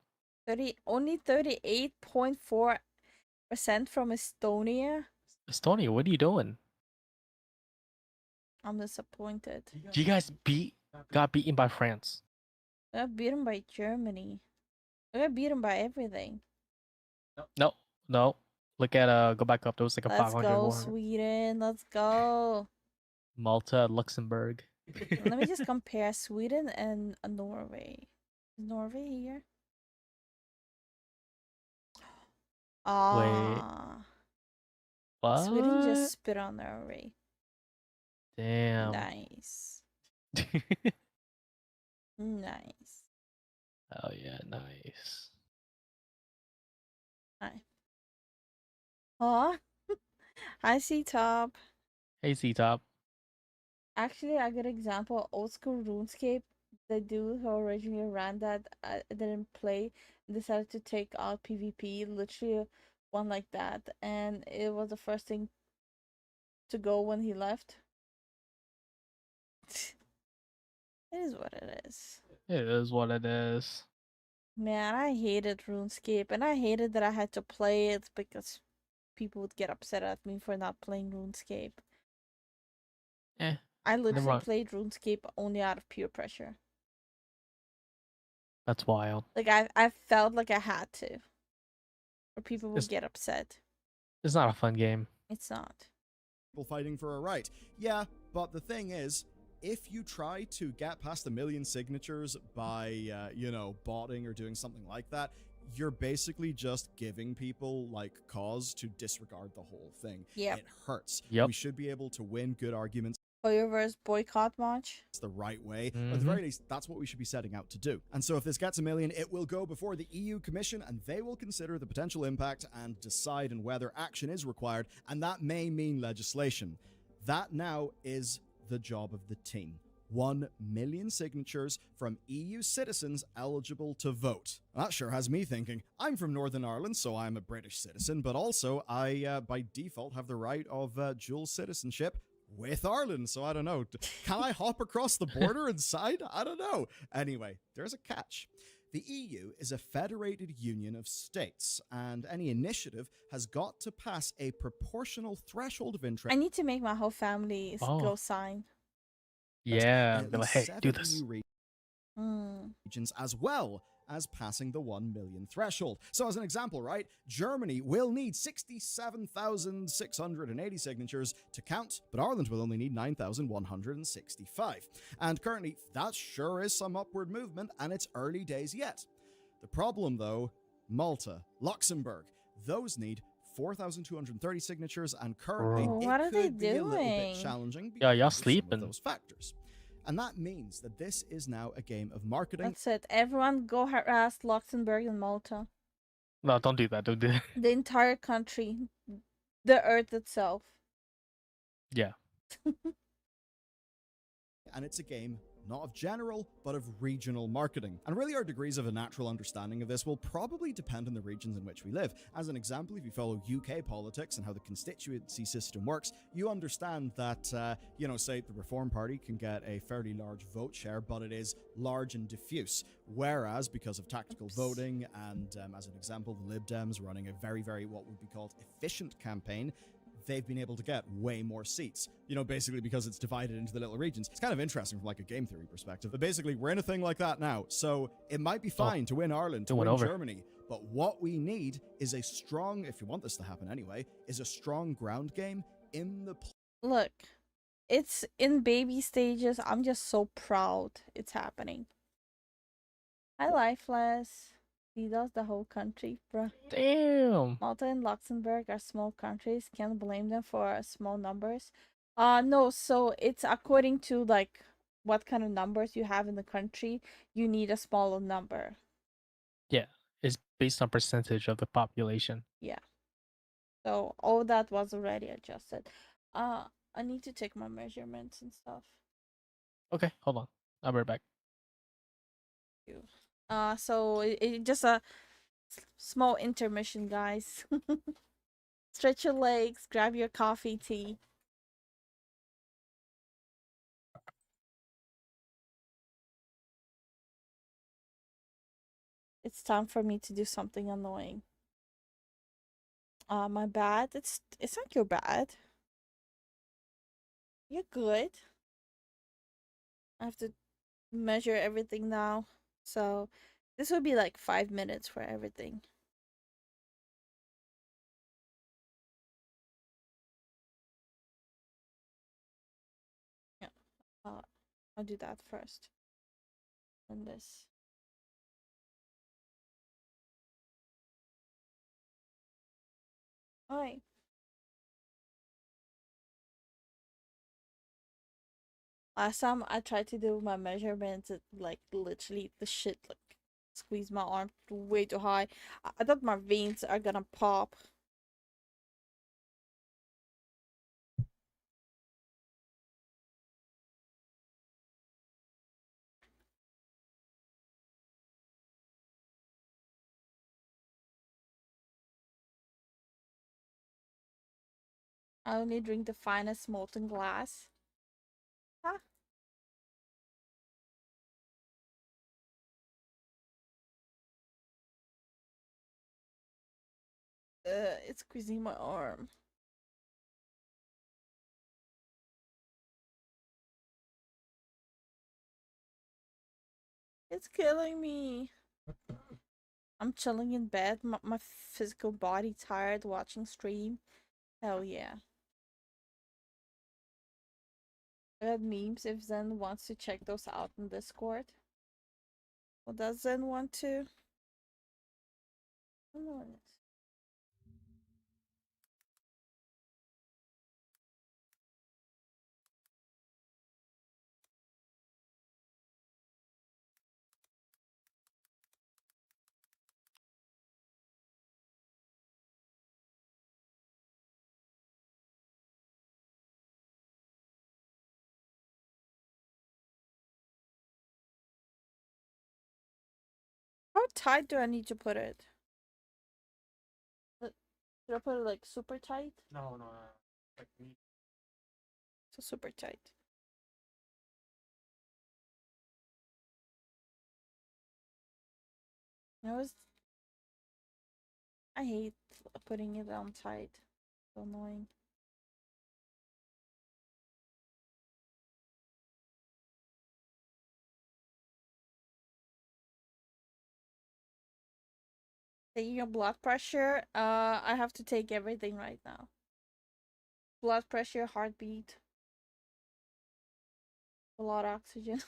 S2: Only 38.4% from Estonia.
S1: Estonia, what are you doing?
S2: I'm disappointed.
S1: You guys got beaten by France.
S2: I got beaten by Germany. I got beaten by everything.
S1: No. Look at go back up. There was like a
S2: Let's
S1: 500
S2: go,
S1: 400.
S2: Sweden. Let's go.
S1: Malta, Luxembourg.
S2: Let me just compare Sweden and Norway. Is Norway here? Ah.
S1: What?
S2: Sweden just spit on Norway.
S1: Damn.
S2: Nice. Nice.
S1: Oh yeah, nice.
S2: Hi. Aw. I see top.
S1: Hey, C-Top.
S2: Actually, a good example, old school RuneScape. The dude who originally ran that didn't play, decided to take out PvP. Literally one like that, and it was the first thing to go when he left. It is what it is.
S1: It is what it is.
S2: Man, I hated RuneScape, and I hated that I had to play it because people would get upset at me for not playing RuneScape. I literally played RuneScape only out of pure pressure.
S1: That's wild.
S2: Like I felt like I had to, or people would get upset.
S1: It's not a fun game.
S2: It's not.
S9: People fighting for a right. Yeah, but the thing is, if you try to get past 1 million signatures by, you know, botting or doing something like that, you're basically just giving people, like, cause to disregard the whole thing.
S2: Yeah.
S9: It hurts.
S1: Yep.
S9: We should be able to win good arguments.
S2: Boyer versus boycott match.
S9: It's the right way. But at the very least, that's what we should be setting out to do. And so if this gets 1 million, it will go before the EU Commission, and they will consider the potential impact and decide on whether action is required, and that may mean legislation. That now is the job of the team. 1 million signatures from EU citizens eligible to vote. That sure has me thinking. I'm from Northern Ireland, so I'm a British citizen, but also I, by default, have the right of dual citizenship with Ireland, so I don't know. Can I hop across the border inside? I don't know. Anyway, there's a catch. The EU is a federated union of states, and any initiative has got to pass a proportional threshold of interest.
S2: I need to make my whole family go sign.
S1: Yeah, be like, hey, do this.
S9: Regions, as well as passing the 1 million threshold. So as an example, right, Germany will need 67,680 signatures to count, but Ireland will only need 9,165. And currently, that sure is some upward movement, and it's early days yet. The problem, though, Malta, Luxembourg, those need 4,230 signatures, and currently
S2: what are they
S9: be a little bit
S2: doing?
S9: challenging.
S1: Yeah, y'all
S9: because of some of
S1: sleeping.
S9: those factors. And that means that this is now a game of marketing.
S2: That's it. Everyone go harass Luxembourg and Malta.
S1: No, don't do that. Don't do that.
S2: The entire country. The earth itself.
S1: Yeah.
S9: And it's a game not of general, but of regional marketing. And really our degrees of a natural understanding of this will probably depend on the regions in which we live. As an example, if you follow UK politics and how the constituency system works, you understand that, you know, say the Reform Party can get a fairly large vote share, but it is large and diffuse. Whereas, because of tactical voting and, as an example, the Lib Dems running a very, very, what would be called efficient campaign, they've been able to get way more seats, you know, basically because it's divided into the little regions. It's kind of interesting from like a game theory perspective, but basically we're in a thing like that now. So it might be fine to win Ireland, to win Germany, but what we need is a strong, if you want this to happen anyway, is a strong ground game in the...
S2: Look, it's in baby stages. I'm just so proud it's happening. Hi, Lifeless. He does the whole country, bro.
S1: Damn.
S2: Malta and Luxembourg are small countries. Can't blame them for small numbers. No, so it's according to like what kind of numbers you have in the country. You need a smaller number.
S1: Yeah, it's based on percentage of the population.
S2: Yeah. So all that was already adjusted. I need to take my measurements and stuff.
S1: Okay, hold on. I'll be right back.
S2: So it just a small intermission, guys. Stretch your legs, grab your coffee, tea. It's time for me to do something annoying. My bad. It's not your bad. You're good. I have to measure everything now. So this will be like 5 minutes for everything. Yeah. I'll do that first. And this. Alright. Last time I tried to do my measurements, it like literally the shit like squeezed my arm way too high. I thought my veins are gonna pop. I only drink the finest molten glass. Huh? It's squeezing my arm. It's killing me. I'm chilling in bed. My physical body tired watching stream. Hell yeah. I got memes if Zen wants to check those out in Discord. Well, does Zen want to? I don't know what it is. How tight do I need to put it? Should I put it like super tight?
S1: No. Like
S2: So super tight. I hate putting it on tight. So annoying. Taking your blood pressure. I have to take everything right now. Blood pressure, heartbeat, blood oxygen.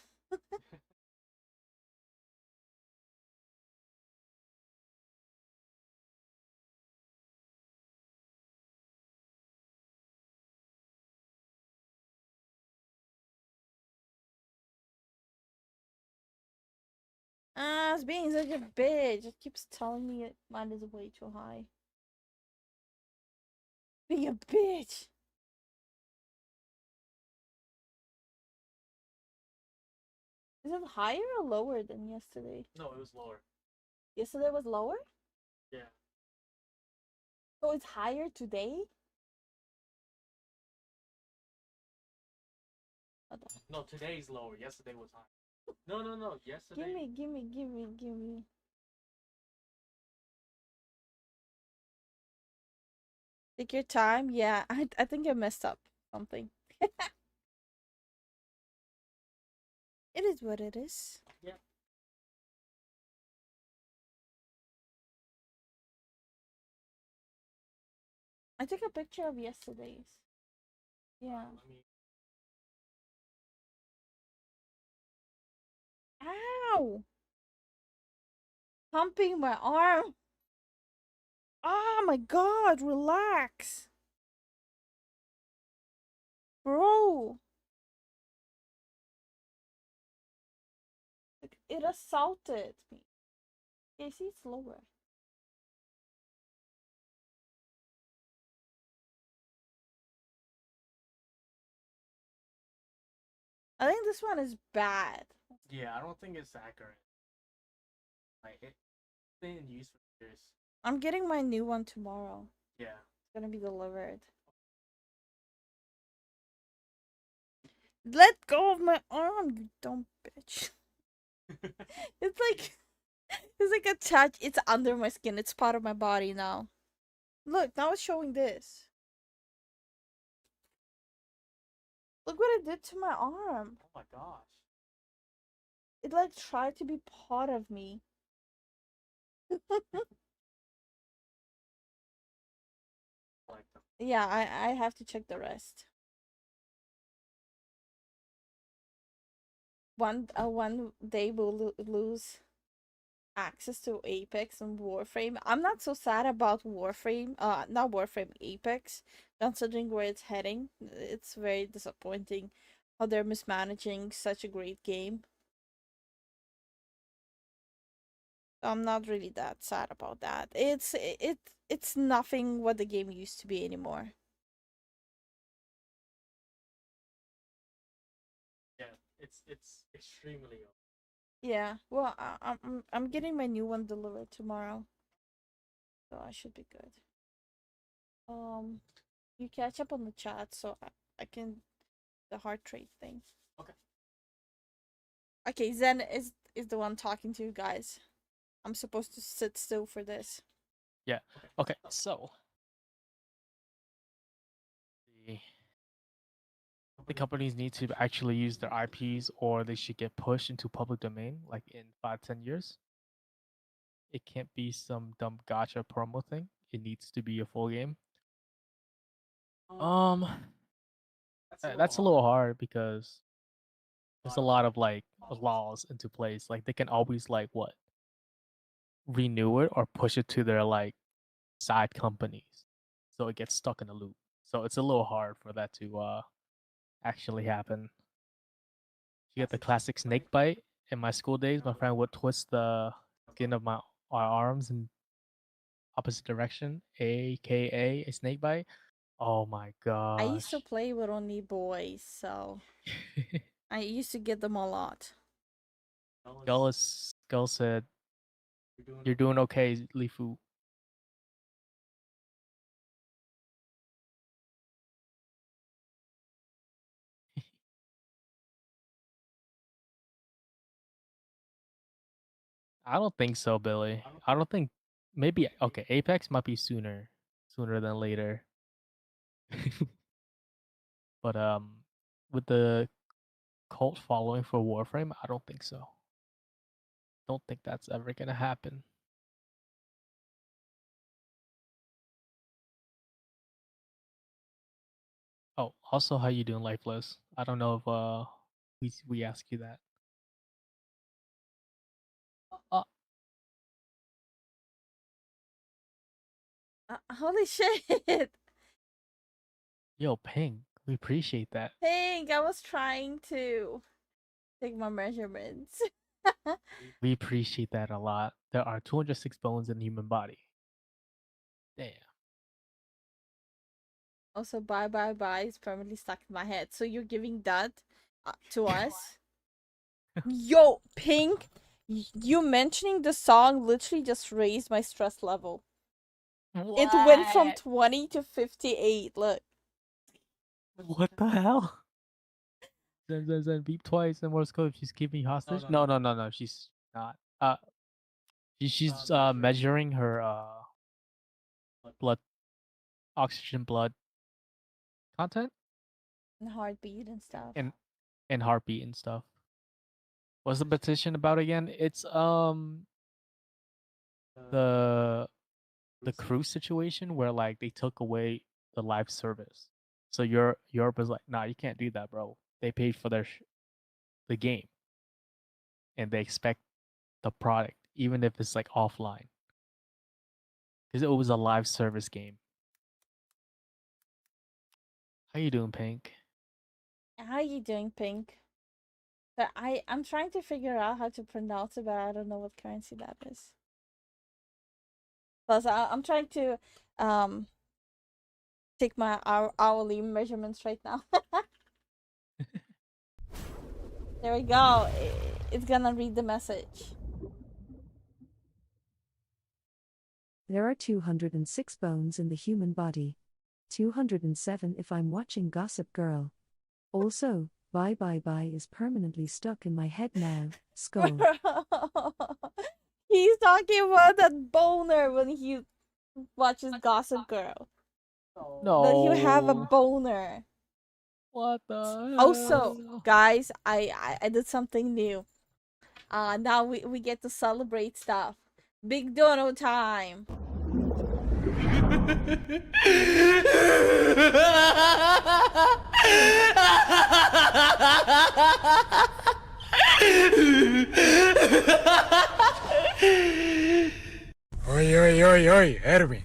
S2: It's being such a bitch. It keeps telling me mine is way too high. Being a bitch. Is it higher or lower than yesterday?
S1: No, it was lower.
S2: Yesterday was lower?
S1: Yeah.
S2: So it's higher today?
S1: No, today's lower. Yesterday was high. No. Yesterday.
S2: Give me. Take your time. Yeah, I think I messed up something. It is what it is.
S1: Yeah.
S2: I took a picture of yesterday's. Yeah. Ow! Pumping my arm. Oh my god, relax. Bro. It assaulted me. Okay, see, it's lower. I think this one is bad.
S1: Yeah, I don't think it's accurate. Like it's been in use for years.
S2: I'm getting my new one tomorrow.
S1: Yeah,
S2: It's gonna be delivered. Let go of my arm, you dumb bitch. It's like attached. It's under my skin. It's part of my body now. Look, now it's showing this. Look what it did to my arm.
S1: Oh my gosh.
S2: It like tried to be part of me. Yeah, I have to check the rest. One day we'll lose access to Apex and Warframe. I'm not so sad about Warframe, not Warframe, Apex, considering where it's heading. It's very disappointing how they're mismanaging such a great game. I'm not really that sad about that. It's nothing what the game used to be anymore.
S1: Yeah, it's extremely old.
S2: Yeah, well, I'm getting my new one delivered tomorrow, so I should be good. You catch up on the chat, so I can the heart rate thing.
S1: Okay.
S2: Okay, Zen is the one talking to you guys. I'm supposed to sit still for this.
S1: Yeah. Okay. So the companies need to actually use their IPs, or they should get pushed into public domain, like in 5-10 years. It can't be some dumb gacha promo thing. It needs to be a full game. That's a little hard because there's a lot of like laws into place. Like they can always like what renew it or push it to their like side companies, so it gets stuck in a loop. So it's a little hard for that to actually happen. You get the classic snake bite. In my school days, my friend would twist the skin of our arms in opposite direction, aka a snake bite. Oh my
S2: I used to
S1: gosh.
S2: play with only boys, so I used to get them a lot.
S1: Gull said, "You're doing okay, Lifu." I don't think so, Billy. I don't think. Maybe okay. Apex might be sooner than later. But with the cult following for Warframe, I don't think so. Don't think that's ever gonna happen. Oh, also, how you doing, Lifeless? I don't know if we asked you that. Uh,
S2: Holy shit!
S1: yo, Ping, we appreciate that.
S2: Pink, I was trying to take my measurements.
S1: We appreciate that a lot. There are 206 bones in the human body. Damn.
S2: Also, bye bye bye is permanently stuck in my head. So you're giving that to us? Yo, Pink, you mentioning the song literally just raised my stress level.
S1: What?
S2: It went from 20 to 58. Look.
S1: What the hell? Zen, beep twice and Morse code. She's keeping hostage. No, she's not. She's measuring her blood oxygen blood content
S2: And heartbeat and stuff.
S1: and heartbeat and stuff. What's the petition about again? It's the cruise situation where like they took away the live service. So Europe is like, nah, you can't do that, bro. They paid for the game, and they expect the product, even if it's like offline, because it was a live service game. How you doing, Pink?
S2: How you doing, Pink? But I'm trying to figure out how to pronounce it, but I don't know what currency that is. Plus, I'm trying to take my hourly measurements right now. There we go. It's gonna read the message.
S10: There are 206 bones in the human body. 207 if I'm watching Gossip Girl. Also, bye bye bye is permanently stuck in my head now. Skull.
S2: He's talking about that boner when he watches Gossip Girl.
S1: No.
S2: That you have a boner.
S1: What the
S2: Also,
S1: hell?
S2: guys, I did something new. Now we get to celebrate stuff. Big dono time.
S11: Oi, oi, oi, oi, Erwin.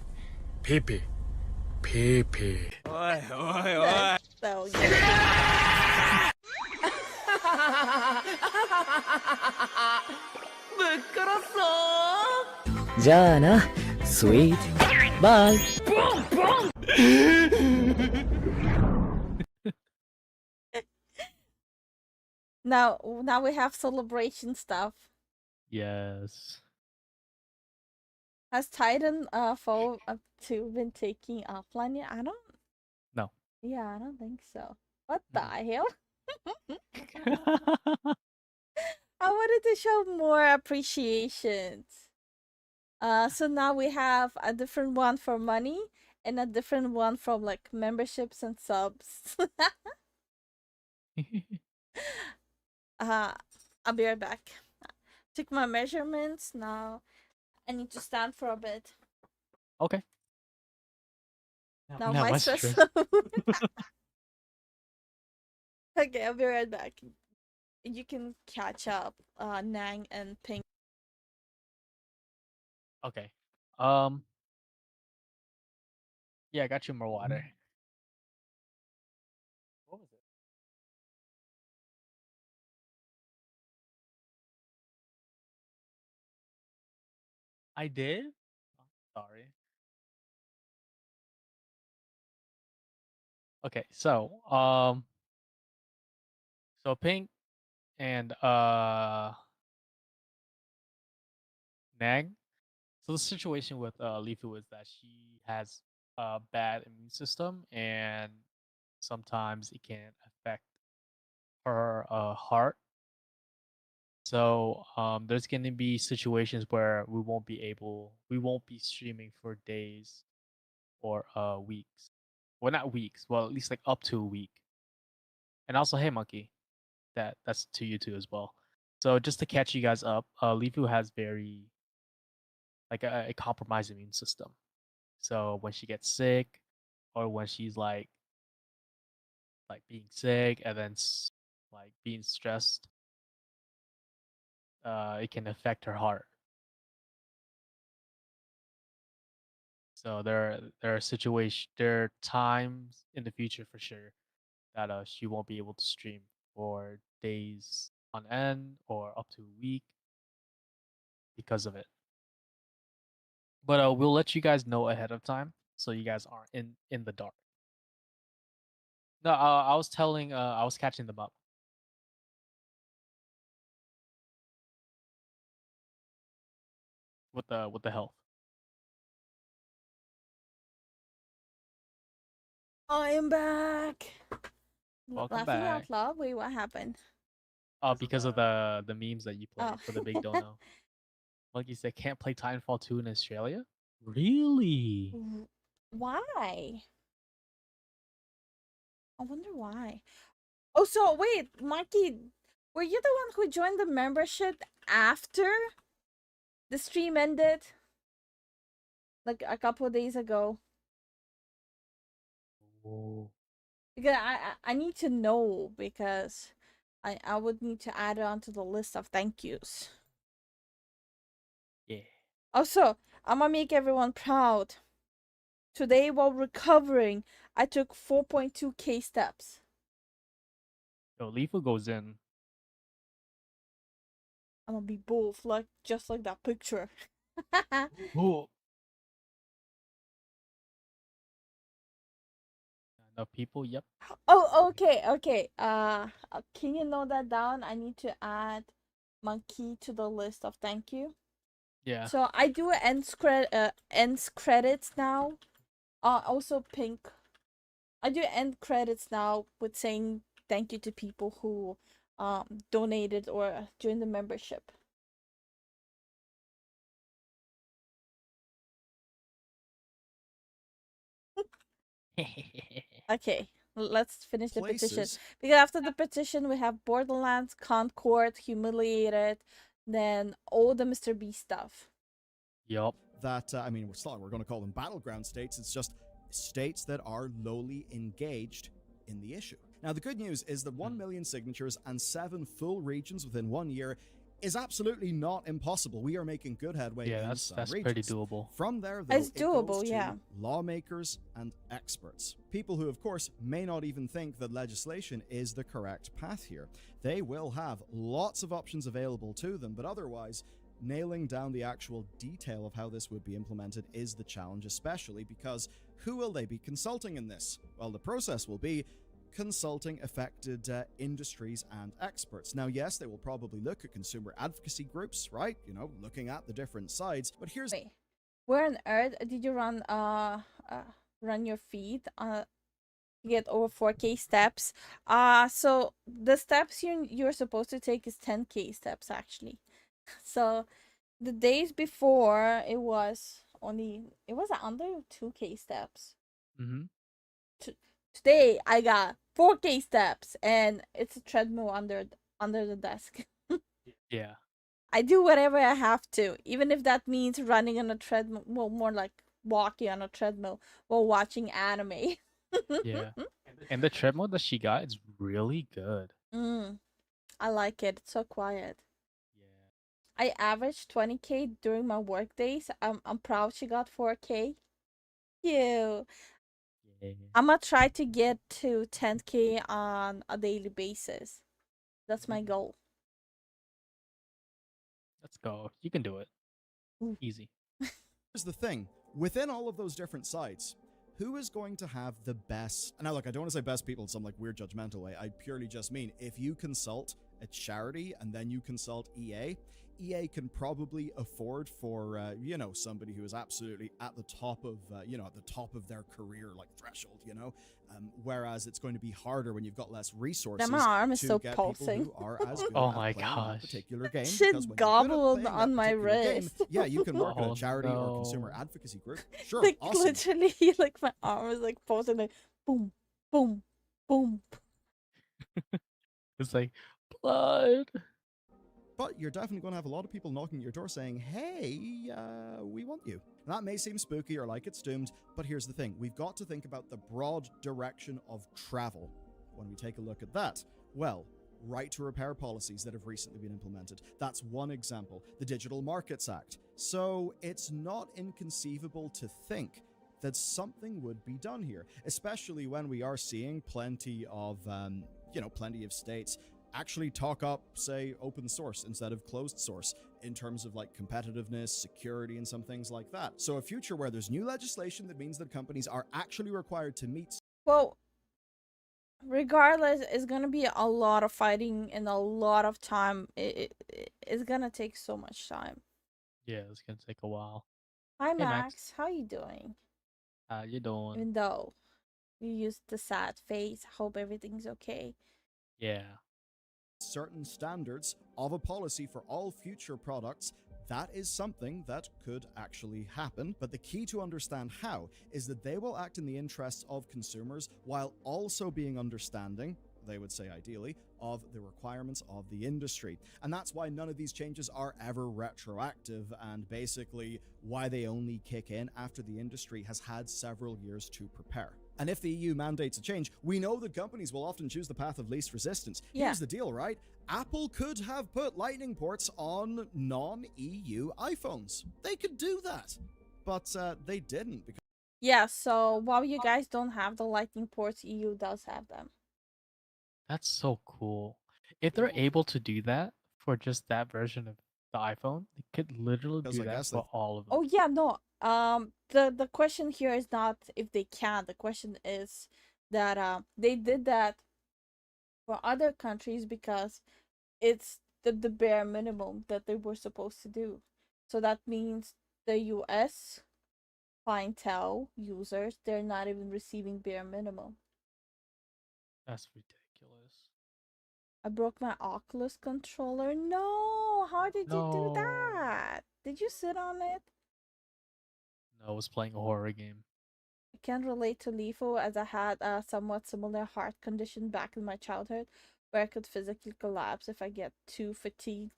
S11: Pee-pee. Pee-pee. Oi, oi, oi.
S2: So,
S12: Sweet. Bye.
S2: now we have celebration stuff.
S1: Yes.
S2: Has Titan Fall 2 been taking offline yet? I don't.
S1: No.
S2: Yeah, I don't think so. What the hell? I wanted to show more appreciation. So now we have a different one for money and a different one from like memberships and subs. I'll be right back. Took my measurements. Now I need to stand for a bit.
S1: Okay.
S2: Now
S1: Now
S2: my
S1: my
S2: stress.
S1: stress.
S2: Okay, I'll be right back. You can catch up, Nang and Pink.
S1: Okay. Yeah, I got you more water. What was it? I did? Oh, sorry. Okay, so Pink and Nag. So the situation with Lifu is that she has a bad immune system, and sometimes it can affect her heart. So there's gonna be situations where we won't be streaming for days or weeks. Well, not weeks. Well, at least like up to a week. And also, hey, Monkey, that's to you too as well. So just to catch you guys up, Lifu has very like a compromised immune system. So when she gets sick, or when she's like being sick and then like being stressed, it can affect her heart. So there are times in the future for sure that she won't be able to stream for days on end or up to a week because of it. But we'll let you guys know ahead of time so you guys aren't in the dark. No, I was telling I was catching them up. With the health.
S2: I am back.
S1: Welcome
S2: Laughing
S1: back.
S2: out loud. Wait, what happened?
S1: Because of the memes that you played
S2: Oh.
S1: for the big dono. Monkey said can't play Titanfall 2 in Australia? Really?
S2: Why? I wonder why. Oh, so wait, Mikey, were you the one who joined the membership after the stream ended? Like a couple of days ago?
S1: Oh.
S2: Because I need to know, because I would need to add it onto the list of thank yous.
S1: Yeah.
S2: Also, I'm gonna make everyone proud. Today, while recovering, I took 4.2k steps.
S1: Yo, Lifu goes in.
S2: I'm gonna be both, like just like that picture.
S1: Oh. Enough people, yep.
S2: Oh, okay. Can you note that down? I need to add Monkey to the list of thank you.
S1: Yeah.
S2: So I do ends credits now. Also Pink. I do end credits now with saying thank you to people who donated or joined the membership. Okay, let's finish the petition.
S9: Places.
S2: Because after the petition, we have Borderlands, Concord, Humiliated, then all the Mr. Beast stuff.
S1: Yup.
S9: That, I mean, it's not like we're going to call them battleground states, it's just states that are lowly engaged in the issue. Now, the good news is that 1 million signatures and 7 full regions within 1 year is absolutely not impossible. We are making good headway in some
S1: that's
S9: regions.
S1: pretty doable.
S9: From there, though,
S2: It's
S9: it
S2: doable,
S9: goes to
S2: yeah.
S9: lawmakers and experts. People who, of course, may not even think that legislation is the correct path here. They will have lots of options available to them, but otherwise, nailing down the actual detail of how this would be implemented is the challenge, especially because who will they be consulting in this? Well, the process will be consulting affected industries and experts. Now, yes, they will probably look at consumer advocacy groups, right? You know, looking at the different sides. But here's...
S2: Wait, where on earth did you run your feed to get over 4K steps? So the steps you're supposed to take is 10K steps actually. So the days before it was under 2K steps.
S1: Mm-hmm.
S2: Today I got 4K steps and it's a treadmill under the desk.
S1: Yeah.
S2: I do whatever I have to, even if that means running on a treadmill, well, more like walking on a treadmill while watching anime.
S1: Yeah. And the treadmill that she got is really good.
S2: I like it. It's so quiet. I averaged 20K during my work days. I'm proud she got 4K. You. I'm gonna try to get to 10K on a daily basis. That's my goal.
S1: Let's go. You can do it.
S2: Ooh.
S1: Easy.
S9: Here's the thing. Within all of those different sites, who is going to have the best... Now, look, I don't want to say best people in some like weird judgmental way. I purely just mean if you consult a charity and then you consult EA can probably afford for, you know, somebody who is absolutely at the top of, you know, at the top of their career, like threshold, you know, whereas it's going to be harder when you've got less resources.
S2: My arm is
S9: to
S2: so
S9: get
S2: pulsing.
S9: people who are as good
S1: Oh
S9: at
S1: my
S9: playing that
S1: gosh.
S9: particular game.
S2: Shit
S9: because when you're good at
S2: gobbled
S9: playing
S2: on
S9: that
S2: my
S9: particular game,
S2: wrist.
S9: yeah, you can work at
S1: Oh
S9: a charity or
S1: no.
S9: consumer advocacy group. Sure,
S2: Like
S9: awesome.
S2: literally, like my arm was like pulsing, like boom, boom, boom.
S1: It's like blood.
S9: But you're definitely going to have a lot of people knocking at your door saying, hey, we want you. And that may seem spooky or like it's doomed, but here's the thing. We've got to think about the broad direction of travel. When we take a look at that, well, right to repair policies that have recently been implemented. That's one example. The Digital Markets Act. So it's not inconceivable to think that something would be done here, especially when we are seeing plenty of, plenty of states actually talk up, say, open source instead of closed source in terms of like competitiveness, security, and some things like that. So a future where there's new legislation that means that companies are actually required to meet...
S2: Well, regardless, it's gonna be a lot of fighting and a lot of time. It's gonna take so much time.
S1: Yeah, it's gonna take a while.
S2: Hi,
S1: Hey,
S2: Max. How you doing?
S1: How you doing?
S2: Even though you used the sad face, hope everything's okay.
S1: Yeah.
S9: certain standards of a policy for all future products, that is something that could actually happen. But the key to understand how is that they will act in the interests of consumers while also being understanding, they would say ideally, of the requirements of the industry. And that's why none of these changes are ever retroactive, and basically why they only kick in after the industry has had several years to prepare. And if the EU mandates a change, we know that companies will often choose the path of least resistance.
S2: Yeah.
S9: Here's the deal, right? Apple could have put lightning ports on non-EU iPhones. They could do that. But they didn't. Because
S2: yeah, so while you guys don't have the lightning ports, EU does have them.
S1: That's so cool. If they're able to do that for just that version of the iPhone, they could literally do that for all of them.
S2: Oh yeah, no. The question here is not if they can. The question is that they did that for other countries because it's the bare minimum that they were supposed to do. So that means the US clientele users, they're not even receiving bare minimum.
S1: That's ridiculous.
S2: I broke my Oculus controller. No, how did you do that? Did you sit on it?
S1: No, I was playing a horror game.
S2: I can't relate to LifuLifu as I had a somewhat similar heart condition back in my childhood where I could physically collapse if I get too fatigued.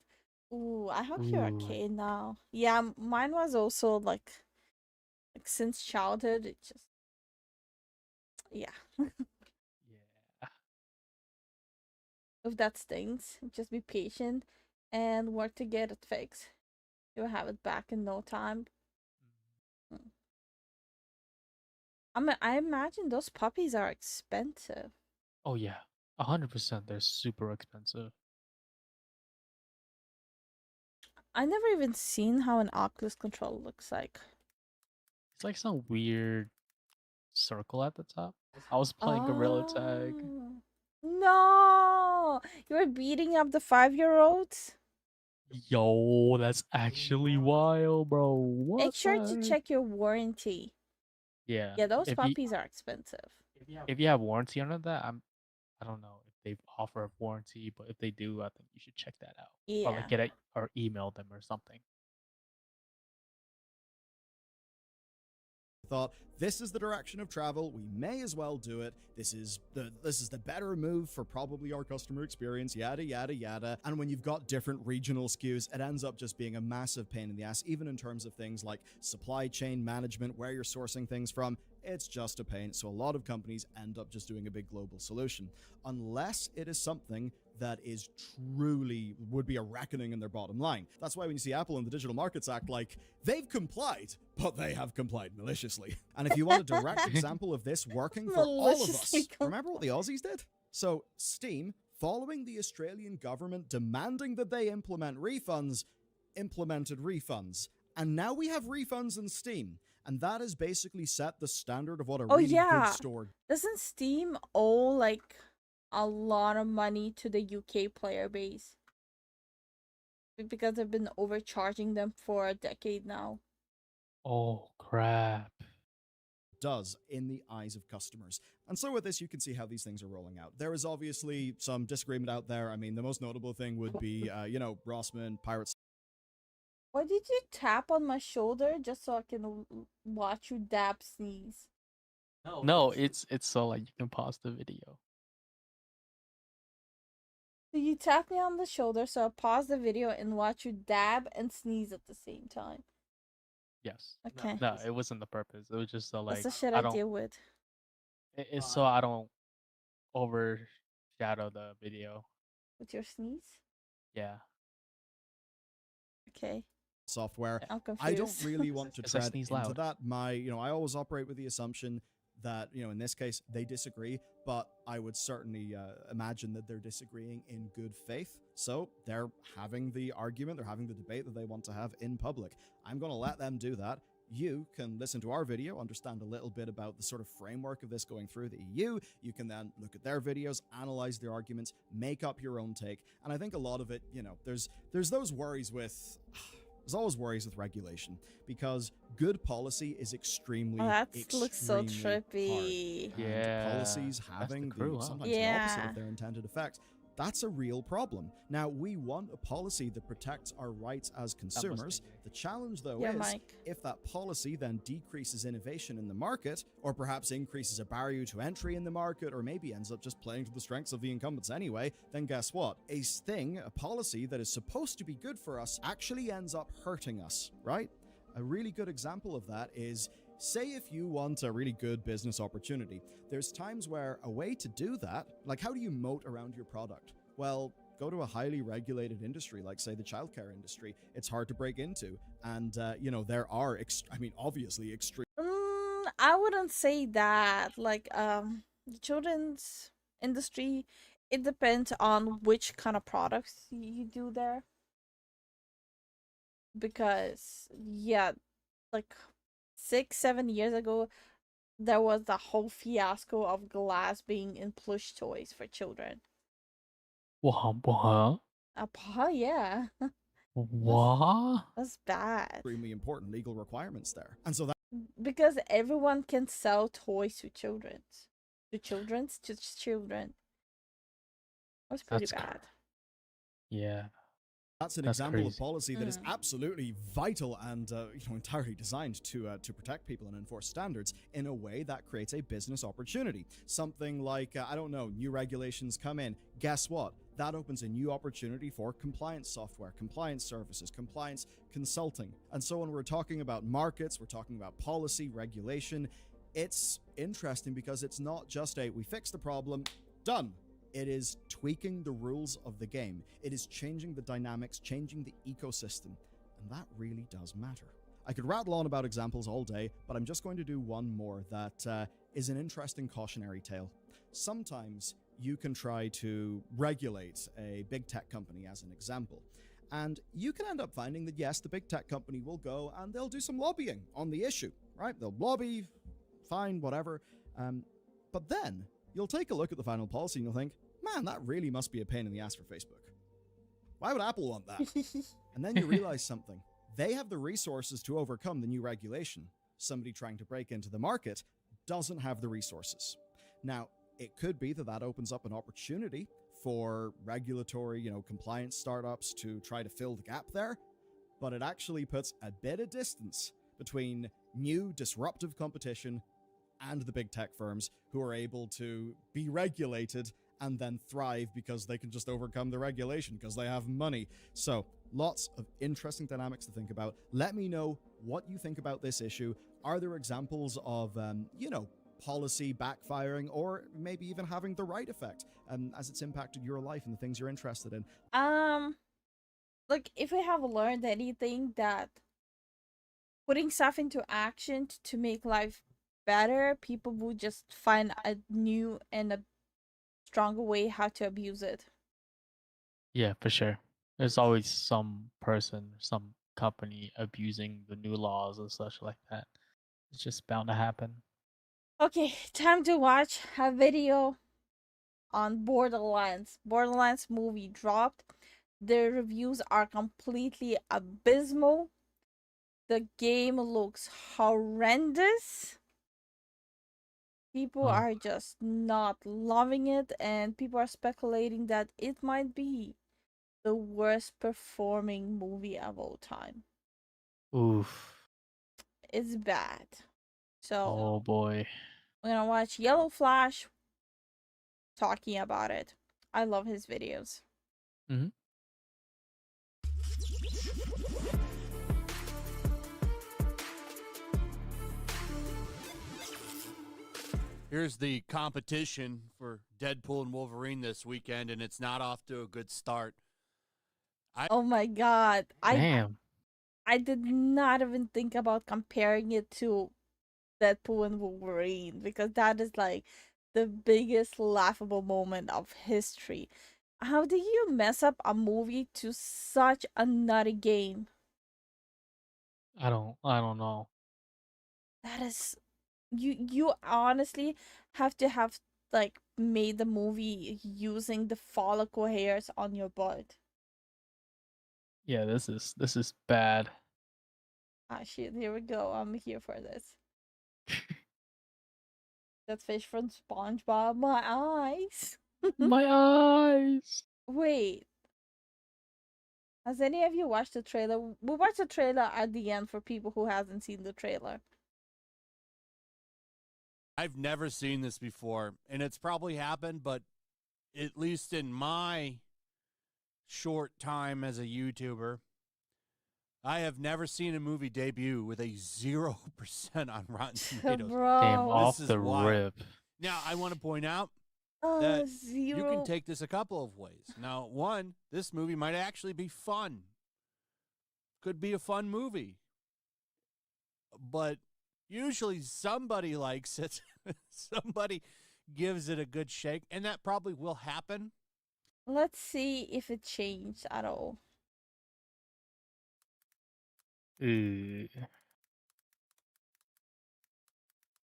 S2: Ooh, I hope you're okay now. Yeah, mine was also like since childhood, it just yeah.
S1: Yeah.
S2: If that stings, just be patient and work to get it fixed. You'll have it back in no time. I imagine those puppies are expensive.
S1: Oh yeah, 100%. They're super expensive.
S2: I never even seen how an Oculus controller looks like.
S1: It's like some weird circle at the top. I was playing Gorilla Tag.
S2: No, you were beating up the 5-year-olds.
S1: Yo, that's actually wild, bro. What?
S2: Make sure to check your warranty.
S1: Yeah.
S2: Yeah, those puppies are expensive.
S1: If you have warranty under that, I don't know if they offer a warranty, but if they do, I think you should check that out. Or like
S2: Yeah.
S1: get it or email them or something.
S9: Thought this is the direction of travel, we may as well do it. This is the better move for probably our customer experience, yada yada yada. And when you've got different regional SKUs, it ends up just being a massive pain in the ass, even in terms of things like supply chain management, where you're sourcing things from. It's just a pain. So a lot of companies end up just doing a big global solution, unless it is something that is truly would be a reckoning in their bottom line. That's why when you see Apple and the Digital Markets Act, like, they've complied, but they have complied maliciously. And if you want a direct example of this working for all of us, remember what the Aussies did? So Steam, following the Australian government demanding that they implement refunds, implemented refunds. And now we have refunds in Steam. And that has basically set the standard of what a really good store.
S2: Doesn't Steam owe like a lot of money to the UK player base? Because they've been overcharging them for a decade now.
S1: Oh crap.
S9: Does in the eyes of customers. And so with this, you can see how these things are rolling out. There is obviously some disagreement out there. I mean, the most notable thing would be, Rossman, Pirates.
S2: Why did you tap on my shoulder just so I can watch you dab sneeze?
S1: No, it's so like you can pause the video.
S2: So you tap me on the shoulder so I pause the video and watch you dab and sneeze at the same time.
S1: Yes.
S2: Okay.
S1: No, it wasn't the purpose. It was just so like
S2: That's the shit I deal with.
S1: It's so I don't overshadow the video.
S2: With your sneeze?
S1: Yeah.
S2: Okay.
S9: Software.
S2: I'm confused.
S9: I don't really want to
S1: Because I
S9: tread
S1: sneeze
S9: into
S1: loud.
S9: that. I always operate with the assumption that, in this case, they disagree, but I would certainly imagine that they're disagreeing in good faith. So they're having the argument, they're having the debate that they want to have in public. I'm going to let them do that. You can listen to our video, understand a little bit about the sort of framework of this going through the EU. You can then look at their videos, analyze their arguments, make up your own take. And I think a lot of it, there's those worries with... There's always worries with regulation because good policy is extremely,
S2: looks so
S9: hard.
S2: trippy.
S9: And policies having sometimes the opposite of their intended effect. That's a real problem. Now, we want a policy that protects our rights as consumers. The challenge, though, is if that policy then decreases innovation in the market, or perhaps increases a barrier to entry in the market, or maybe ends up just playing to the strengths of the incumbents anyway, then guess what? A policy that is supposed to be good for us actually ends up hurting us, right? A really good example of that is, say if you want a really good business opportunity, there's times where a way to do that, like how do you moat around your product? Well, go to a highly regulated industry, like say the childcare industry. It's hard to break into. And, there are, obviously extreme.
S2: I wouldn't say that. Like, the children's industry, it depends on which kind of products you do there. Because, yeah, like 6-7 years ago, there was the whole fiasco of glass being in plush toys for children.
S1: What?
S2: Yeah.
S1: What?
S2: That's bad.
S9: Extremely important legal requirements there. And so that
S2: Because everyone can sell toys to children. To children. That's pretty bad.
S1: Yeah.
S9: That's an
S1: That's
S9: example
S1: crazy.
S9: of policy that is absolutely vital and entirely designed to protect people and enforce standards in a way that creates a business opportunity. Something like, I don't know, new regulations come in. Guess what? That opens a new opportunity for compliance software, compliance services, compliance consulting. And so when we're talking about markets, we're talking about policy, regulation, it's interesting because it's not just we fix the problem, done. It is tweaking the rules of the game. It is changing the dynamics, changing the ecosystem. And that really does matter. I could rattle on about examples all day, but I'm just going to do one more that is an interesting cautionary tale. Sometimes you can try to regulate a big tech company as an example. And you can end up finding that, yes, the big tech company will go and they'll do some lobbying on the issue, right? They'll lobby, fine, whatever. But then you'll take a look at the final policy and you'll think, man, that really must be a pain in the ass for Facebook. Why would Apple want that? And then you realize something. They have the resources to overcome the new regulation. Somebody trying to break into the market doesn't have the resources. Now, it could be that that opens up an opportunity for regulatory, compliance startups to try to fill the gap there, but it actually puts a bit of distance between new disruptive competition and the big tech firms who are able to be regulated and then thrive because they can just overcome the regulation because they have money. So lots of interesting dynamics to think about. Let me know what you think about this issue. Are there examples of, policy backfiring or maybe even having the right effect as it's impacted your life and the things you're interested in?
S2: Like if we have learned anything, that putting stuff into action to make life better, people will just find a new and a stronger way how to abuse it.
S1: Yeah, for sure. There's always some person, some company abusing the new laws and such like that. It's just bound to happen.
S2: Okay, time to watch a video on Borderlands. Borderlands movie dropped. The reviews are completely abysmal. The game looks horrendous. People are just not loving it, and people are speculating that it might be the worst performing movie of all time.
S1: Oof.
S2: It's bad. So,
S1: oh boy.
S2: we're gonna watch Yellow Flash talking about it. I love his videos.
S1: Mm-hmm.
S13: Here's the competition for Deadpool and Wolverine this weekend, and it's not off to a good start.
S2: Oh my god.
S1: Damn.
S2: I did not even think about comparing it to Deadpool and Wolverine, because that is like the biggest laughable moment of history. How do you mess up a movie to such a nutty game?
S1: I don't know.
S2: That is, you honestly have to have like made the movie using the follicle hairs on your butt.
S1: Yeah, this is bad.
S2: Ah shit, here we go. I'm here for this. That fish from SpongeBob, my eyes.
S1: My eyes.
S2: Wait. Has any of you watched the trailer? We watched the trailer at the end for people who hasn't seen the trailer.
S13: I've never seen this before, and it's probably happened, but at least in my short time as a YouTuber, I have never seen a movie debut with a 0% on Rotten Tomatoes.
S2: Bro.
S1: Damn, off
S13: This is
S1: the
S13: wild.
S1: rip.
S13: Now, I want to point out
S2: Oh,
S13: that you can take this a couple of ways. Now, one, this movie might actually be fun. Could be a fun movie. But usually somebody likes it. Somebody gives it a good shake, and that probably will happen.
S2: Let's see if it changed at all.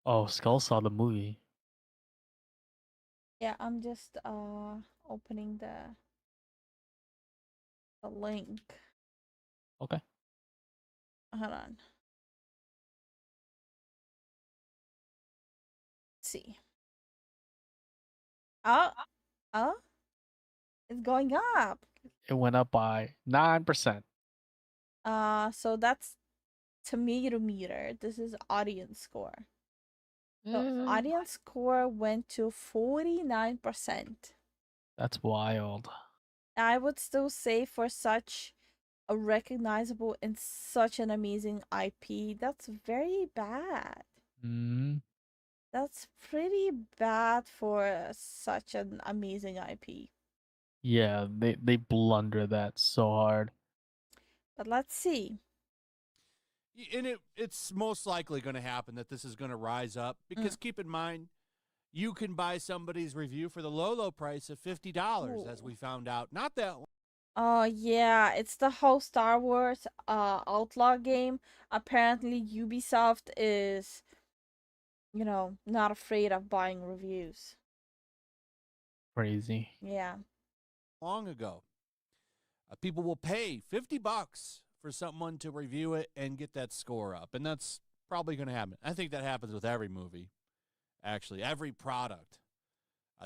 S1: Oh, Skull saw the movie.
S2: Yeah, I'm just opening the link.
S1: Okay.
S2: Hold on. Let's see. Oh, it's going up.
S1: It went up by 9%.
S2: So that's tomato meter. This is audience score. So audience score went to 49%.
S1: That's wild.
S2: I would still say for such a recognizable and such an amazing IP, that's very bad. That's pretty bad for such an amazing IP.
S1: Yeah, they blunder that so hard.
S2: But let's see.
S13: And it's most likely going to happen that this is going to rise up because keep in mind, you can buy somebody's review for the low price of $50, as we found out. Not that long.
S2: Oh yeah, it's the whole Star Wars Outlaw game. Apparently Ubisoft is, you know, not afraid of buying reviews.
S1: Crazy.
S2: Yeah.
S13: Long ago. People will pay $50 for someone to review it and get that score up. And that's probably going to happen. I think that happens with every movie. Actually, every product.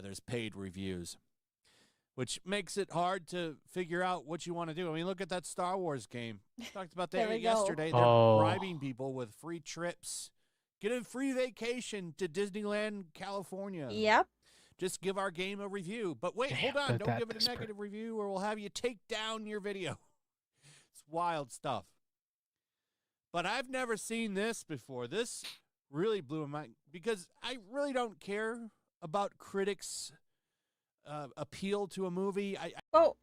S13: There's paid reviews, which makes it hard to figure out what you want to do. I mean, look at that Star Wars game. We talked about that yesterday. They're bribing people with free trips. Get a free vacation to Disneyland, California.
S2: Yep.
S13: Just give our game a review. But wait, hold on. Don't give it a negative review or we'll have you take down your video. It's wild stuff. But I've never seen this before. This really blew my mind because I really don't care about critics' appeal to a movie.
S2: Well,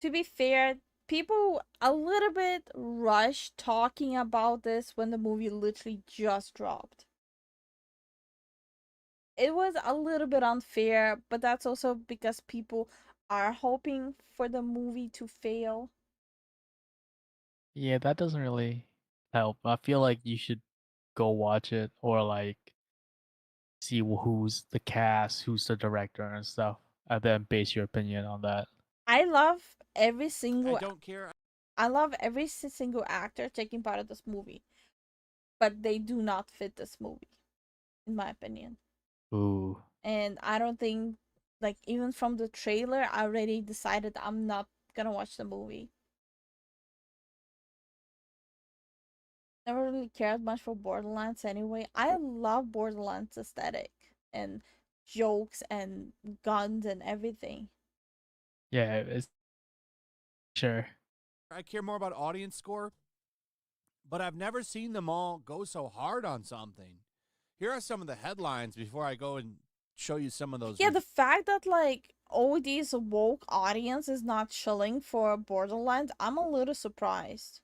S2: to be fair, people a little bit rushed talking about this when the movie literally just dropped. It was a little bit unfair, but that's also because people are hoping for the movie to fail.
S1: Yeah, that doesn't really help. I feel like you should go watch it or like see who's the cast, who's the director and stuff, and then base your opinion on that.
S2: I love every single
S13: I don't care.
S2: I love every single actor taking part of this movie, but they do not fit this movie, in my opinion.
S1: Ooh.
S2: And I don't think, like, even from the trailer, I already decided I'm not gonna watch the movie. Never really cared much for Borderlands anyway. I love Borderlands aesthetic and jokes and guns and everything.
S1: Yeah, it's sure.
S13: I care more about audience score, but I've never seen them all go so hard on something. Here are some of the headlines before I go and show you some of those.
S2: Yeah, the fact that like all these woke audience is not chilling for Borderlands, I'm a little surprised.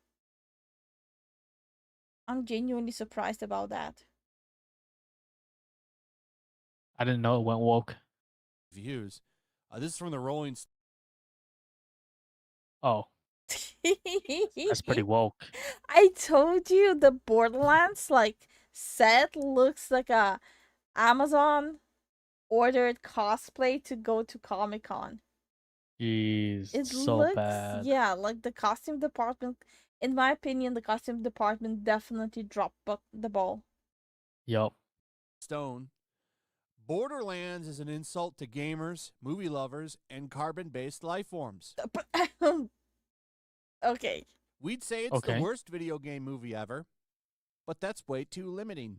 S2: I'm genuinely surprised about that.
S1: I didn't know it went woke.
S13: Views. This is from the Rolling Stone.
S1: Oh. That's pretty woke.
S2: I told you the Borderlands like set looks like a Amazon ordered cosplay to go to Comic-Con.
S1: Jeez,
S2: It
S1: so
S2: looks
S1: bad.
S2: yeah, like the costume department, in my opinion, the costume department definitely dropped the ball.
S1: Yup.
S13: Stone. Borderlands is an insult to gamers, movie lovers, and carbon-based life forms.
S2: Okay.
S13: We'd say it's the worst video game movie ever, but that's way too limiting.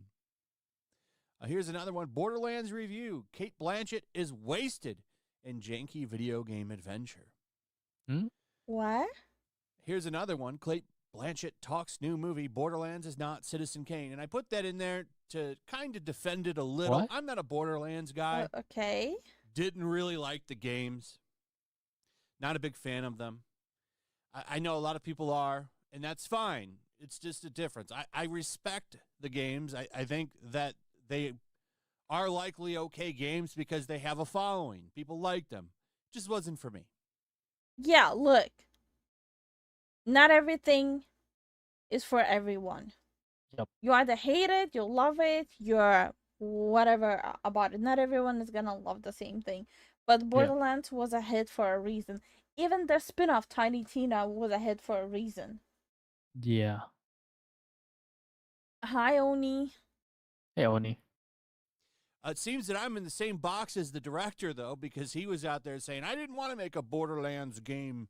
S13: Here's another one. Borderlands review. Cate Blanchett is wasted in janky video game adventure.
S2: What?
S13: Here's another one. Cate Blanchett talks new movie. Borderlands is not Citizen Kane. And I put that in there to kind of defend it a little.
S1: What?
S13: I'm not a Borderlands guy.
S2: Okay.
S13: Didn't really like the games. Not a big fan of them. I know a lot of people are, and that's fine. It's just a difference. I respect the games. I think that they are likely okay games because they have a following. People like them. Just wasn't for me.
S2: Yeah, look. Not everything is for everyone.
S1: Yep.
S2: You either hate it, you love it, you're whatever about it. Not everyone is gonna love the same thing. But Borderlands was a hit for a reason. Even the spin-off Tiny Tina was a hit for a reason.
S1: Yeah.
S2: Hi, Oni.
S1: Hey, Oni.
S13: It seems that I'm in the same box as the director, though, because he was out there saying, I didn't want to make a Borderlands game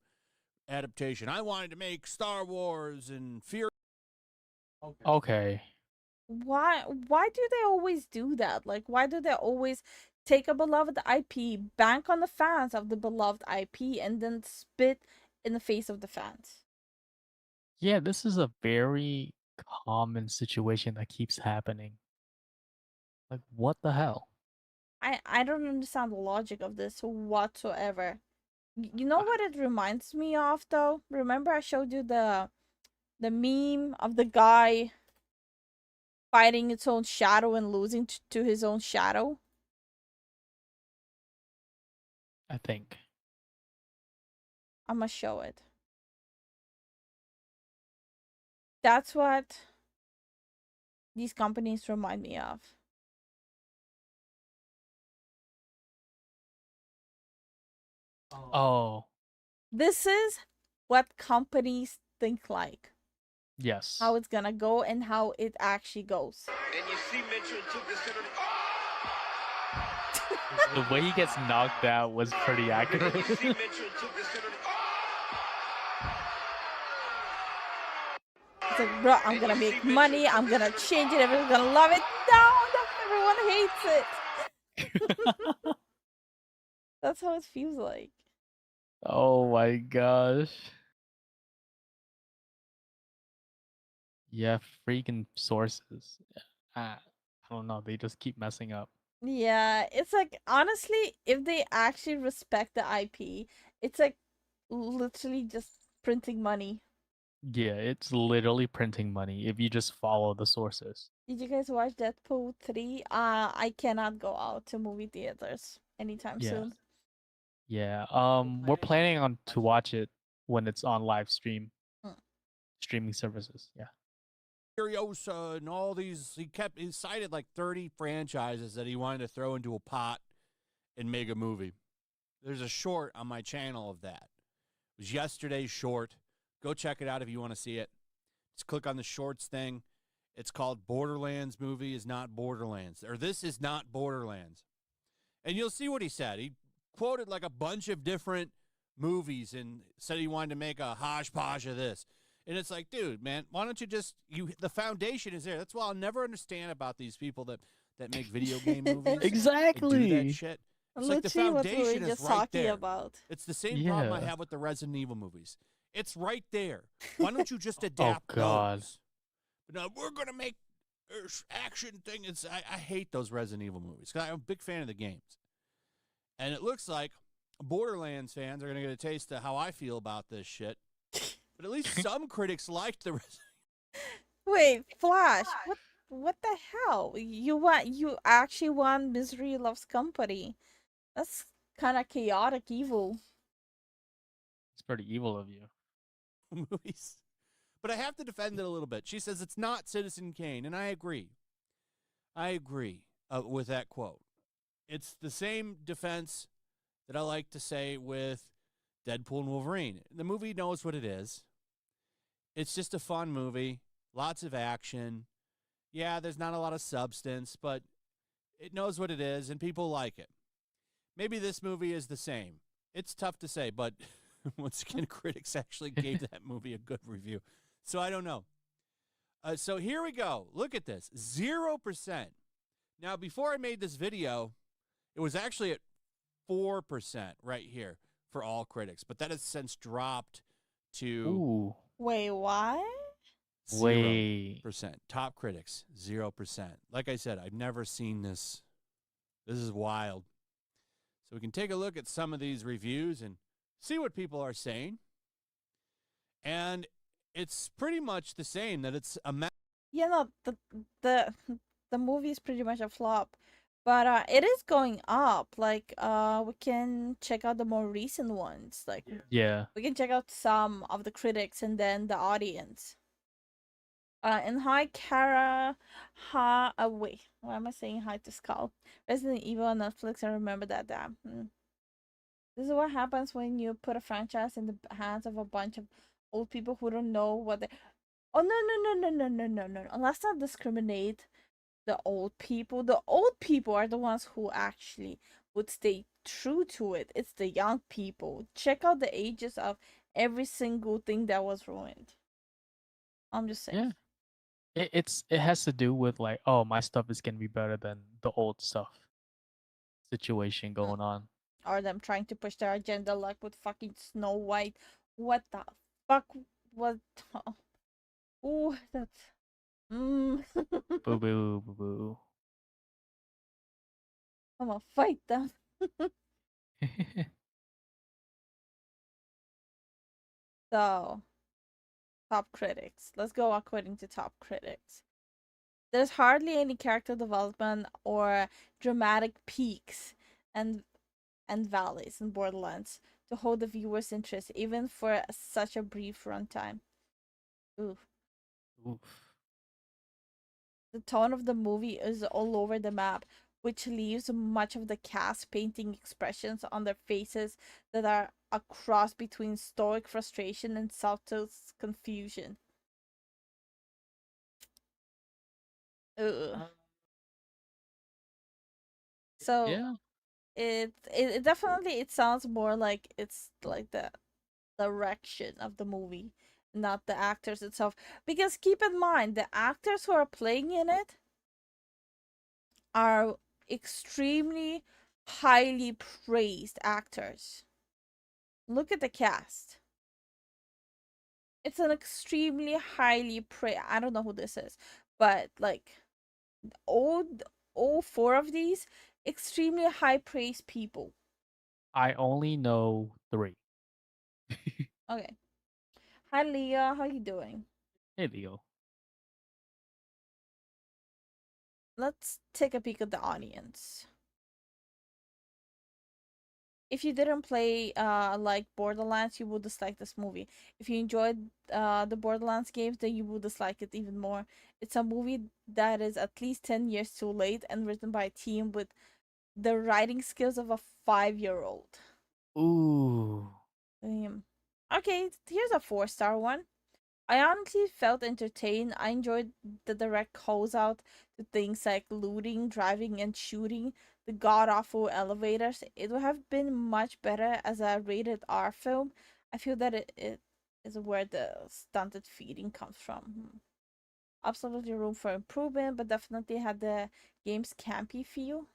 S13: adaptation. I wanted to make Star Wars and Fear.
S1: Okay.
S2: Why do they always do that? Like, why do they always take a beloved IP, bank on the fans of the beloved IP, and then spit in the face of the fans?
S1: Yeah, this is a very common situation that keeps happening. Like, what the hell?
S2: I don't understand the logic of this whatsoever. You know what it reminds me of, though? Remember I showed you the meme of the guy fighting its own shadow and losing to his own shadow?
S1: I think.
S2: I'm gonna show it. That's what these companies remind me of.
S1: Oh.
S2: This is what companies think like.
S1: Yes.
S2: How it's gonna go and how it actually goes.
S14: And you see Mitchell took this kind of...
S1: The way he gets knocked out was pretty accurate.
S14: You see Mitchell took this kind of...
S2: It's like, bro, I'm gonna make money, I'm gonna change it, everyone's gonna love it. No, everyone hates it. That's how it feels like.
S1: Oh my gosh. Yeah, freaking sources. I don't know, they just keep messing up.
S2: Yeah, it's like, honestly, if they actually respect the IP, it's like literally just printing money.
S1: Yeah, it's literally printing money if you just follow the sources.
S2: Did you guys watch Deadpool 3? I cannot go out to movie theaters anytime soon.
S1: Yeah. We're planning on to watch it when it's on live stream. Streaming services. Yeah.
S13: Furiosa and all these. He cited like 30 franchises that he wanted to throw into a pot and make a movie. There's a short on my channel of that. It was yesterday's short. Go check it out if you want to see it. Just click on the shorts thing. It's called Borderlands Movie is Not Borderlands. Or This is Not Borderlands. And you'll see what he said. He quoted like a bunch of different movies and said he wanted to make a hodgepodge of this. And it's like, dude, man, why don't you just the foundation is there. That's what I'll never understand about these people that make video game movies.
S1: Exactly.
S13: And do that shit. It's like the foundation is right there.
S2: About.
S13: It's the same problem I have with the Resident Evil movies. It's right there. Why don't you just adapt those? But no, we're gonna make action thing. I hate those Resident Evil movies because I'm a big fan of the games. And it looks like Borderlands fans are gonna get a taste of how I feel about this shit. But at least some critics liked the Resident.
S2: Wait, Flash. What the hell? You actually want Misery Loves Company? That's kind of chaotic evil.
S1: It's pretty evil of you.
S13: Movies. But I have to defend it a little bit. She says it's not Citizen Kane, and I agree. I agree with that quote. It's the same defense that I like to say with Deadpool and Wolverine. The movie knows what it is. It's just a fun movie. Lots of action. Yeah, there's not a lot of substance, but it knows what it is, and people like it. Maybe this movie is the same. It's tough to say, but once again, critics actually gave that movie a good review. So I don't know. So here we go. Look at this. 0%. Now, before I made this video, it was actually at 4% right here for all critics. But that has since dropped to...
S1: Ooh.
S2: Wait, what?
S13: 0%. Top critics, 0%. Like I said, I've never seen this. This is wild. So we can take a look at some of these reviews and see what people are saying. And it's pretty much the same, that it's a...
S2: Yeah, no, the movie is pretty much a flop. But it is going up. Like, we can check out the more recent ones. Like,
S1: yeah,
S2: we can check out some of the critics and then the audience. And hi, Kara. Hi, wait, why am I saying hi to Skull? Resident Evil on Netflix, I remember that. This is what happens when you put a franchise in the hands of a bunch of old people who don't know what they. Oh no! Let's not discriminate the old people. The old people are the ones who actually would stay true to it. It's the young people. Check out the ages of every single thing that was ruined. I'm just saying.
S1: Yeah. It has to do with like, oh, my stuff is gonna be better than the old stuff situation going on.
S2: Or them trying to push their agenda like with fucking Snow White. What the fuck? What? Ooh, that's.
S1: Boo boo boo boo.
S2: I'm gonna fight them. So, top critics. Let's go according to top critics. There's hardly any character development or dramatic peaks and valleys in Borderlands to hold the viewer's interest, even for such a brief runtime. Oof. The tone of the movie is all over the map, which leaves much of the cast painting expressions on their faces that are a cross between stoic frustration and subtle confusion. Ugh. So
S1: yeah,
S2: it definitely it sounds more like it's like the direction of the movie, not the actors itself. Because keep in mind, the actors who are playing in it are extremely highly praised actors. Look at the cast. It's an extremely highly praised. I don't know who this is, but like all four of these extremely high praised people.
S1: I only know 3.
S2: Okay. Hi Leah, how you doing?
S1: Hey Leo.
S2: Let's take a peek at the audience. If you didn't play like Borderlands, you would dislike this movie. If you enjoyed the Borderlands games, then you would dislike it even more. It's a movie that is at least 10 years too late and written by a team with the writing skills of a 5-year-old.
S1: Ooh.
S2: Okay, here's a 4-star one. I honestly felt entertained. I enjoyed the direct calls out to things like looting, driving, and shooting, the god awful elevators. It would have been much better as a rated R film. I feel that it is where the stunted feeding comes from. Absolutely room for improvement, but definitely had the game's campy feel.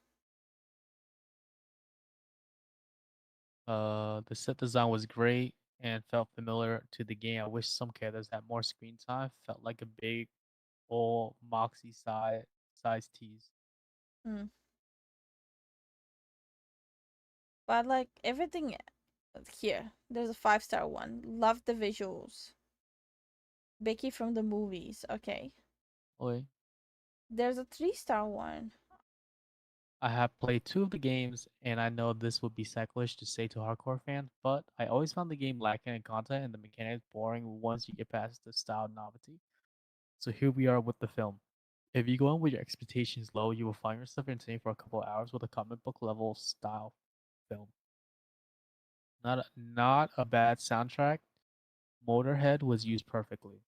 S1: The set design was great and felt familiar to the game. I wish some characters had more screen time. Felt like a big old Moxie size tease.
S2: But like everything here, there's a 5-star one. Love the visuals. Becky from the movies. Okay.
S1: Oi.
S2: There's a 3-star one.
S1: I have played 2 of the games, and I know this would be sacrilege to say to hardcore fans, but I always found the game lacking in content and the mechanics boring once you get past the style novelty. So here we are with the film. If you go in with your expectations low, you will find yourself entertained for a couple of hours with a comic book level style film. Not a bad soundtrack. Motorhead was used perfectly.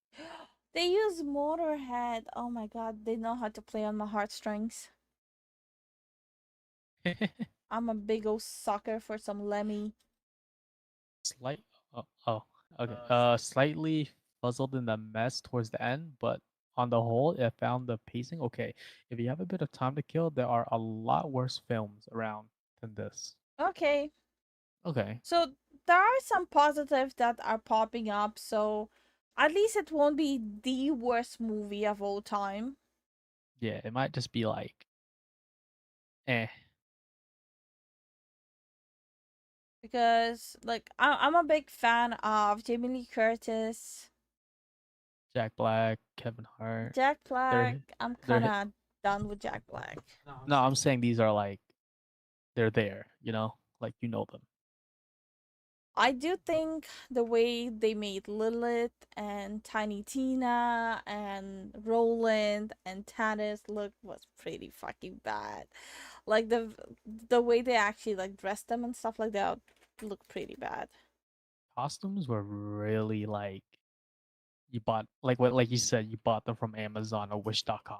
S2: They use Motorhead. Oh my god, they know how to play on my heartstrings. I'm a big old sucker for some Lemmy.
S1: Slightly puzzled in the mess towards the end, but on the whole, I found the pacing okay. If you have a bit of time to kill, there are a lot worse films around than this.
S2: Okay.
S1: Okay.
S2: So there are some positives that are popping up, so at least it won't be the worst movie of all time.
S1: Yeah, it might just be like, eh.
S2: Because like I'm a big fan of Jamie Lee Curtis,
S1: Jack Black, Kevin Hart.
S2: Jack Black. I'm kind of done with Jack Black.
S1: No, I'm saying these are like, they're there, like you know them.
S2: I do think the way they made Lilith and Tiny Tina and Roland and Tanis look was pretty fucking bad. Like the way they actually like dressed them and stuff like that look pretty bad.
S1: Costumes were really like you bought like you said, you bought them from Amazon or Wish.com.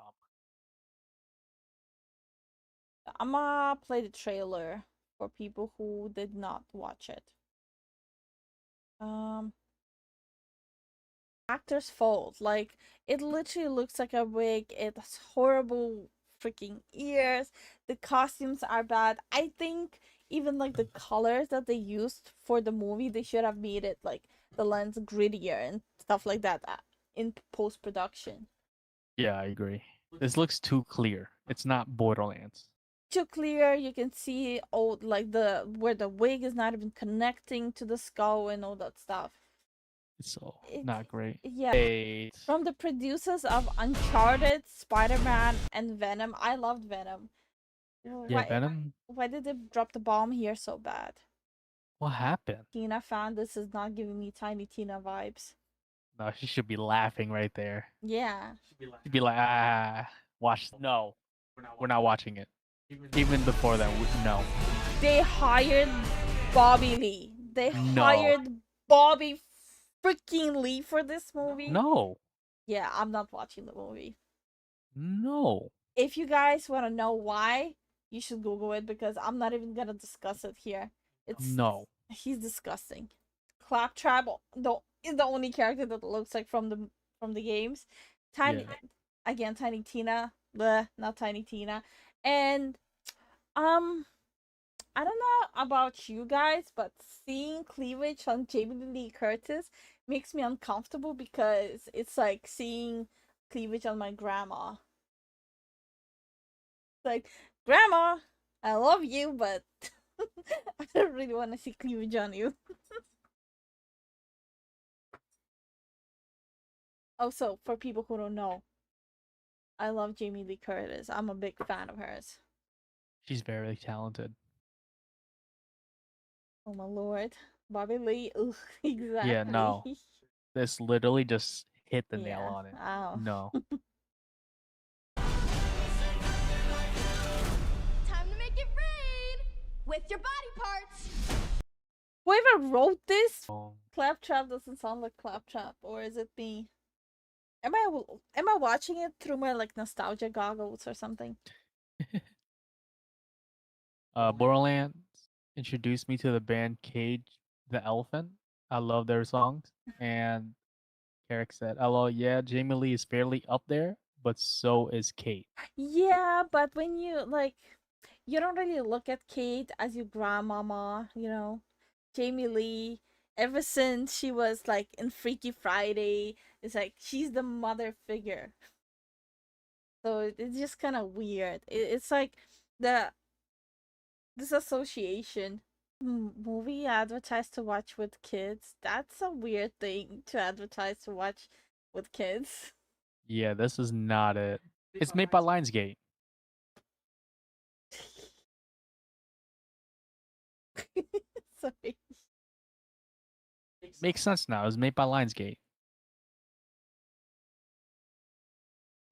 S2: I'ma play the trailer for people who did not watch it. Actor's fault. Like, it literally looks like a wig. It's horrible freaking ears. The costumes are bad. I think even like the colors that they used for the movie, they should have made it like the lens grittier and stuff like that in post production.
S1: Yeah, I agree. This looks too clear. It's not Borderlands.
S2: Too clear. You can see like the where the wig is not even connecting to the skull and all that stuff.
S1: It's so not great.
S2: Yeah.
S1: Wait.
S2: From the producers of Uncharted, Spider-Man, and Venom. I loved Venom.
S1: Yeah, Venom.
S2: Why did they drop the bomb here so bad?
S1: What happened?
S2: Tina fan, this is not giving me Tiny Tina vibes.
S1: No, she should be laughing right there.
S2: Yeah.
S1: She'd be like, watch. No, we're not watching it. Even before that, no.
S2: They hired Bobby Lee. They hired Bobby freaking Lee for this movie.
S1: No.
S2: Yeah, I'm not watching the movie.
S1: No.
S2: If you guys want to know why, you should Google it because I'm not even gonna discuss it here. He's disgusting. Claptrap is the only character that looks like from the games. Tiny Tina, not Tiny Tina, and I don't know about you guys, but seeing cleavage on Jamie Lee Curtis makes me uncomfortable because it's like seeing cleavage on my grandma. It's like, Grandma, I love you, but I don't really want to see cleavage on you. Also, for people who don't know, I love Jamie Lee Curtis. I'm a big fan of hers.
S1: She's very talented.
S2: Oh my lord. Bobby Lee, ugh, exactly.
S1: Yeah, no. This literally just hit the nail on it.
S2: Ow.
S1: No.
S8: Time to make it rain with your body parts.
S2: Whoever wrote this, Claptrap doesn't sound like Claptrap, or is it me? Am I watching it through my like nostalgia goggles or something?
S1: Borderlands introduced me to the band Cage the Elephant. I love their songs. And Carrick said, "Hello, yeah, Jamie Lee is fairly up there, but so is Kate."
S2: Yeah, but when you like, you don't really look at Kate as your grandmama, you know. Jamie Lee, ever since she was like in Freaky Friday, it's like she's the mother figure. So it's just kind of weird. It's like this association movie advertised to watch with kids. That's a weird thing to advertise to watch with kids.
S1: Yeah, this is not it. It's made by Lionsgate.
S2: Sorry.
S1: Makes sense now. It's made by Lionsgate.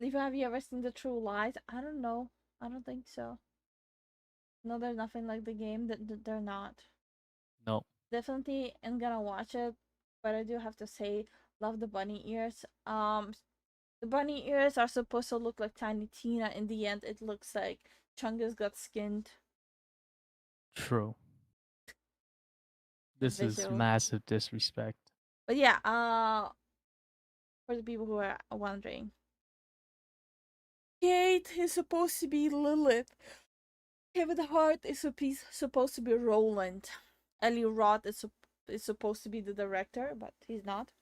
S2: Lifu, have you ever seen The True Lies? I don't know. I don't think so. No, they're nothing like the game. They're not.
S1: Nope.
S2: Definitely am gonna watch it, but I do have to say, love the bunny ears. The bunny ears are supposed to look like Tiny Tina. In the end, it looks like Chungus got skinned.
S1: True. This is massive disrespect.
S2: But yeah, for the people who are wondering, Kate is supposed to be Lilith. Kevin Hart is supposed to be Roland. Eli Roth is supposed to be the director, but he's not.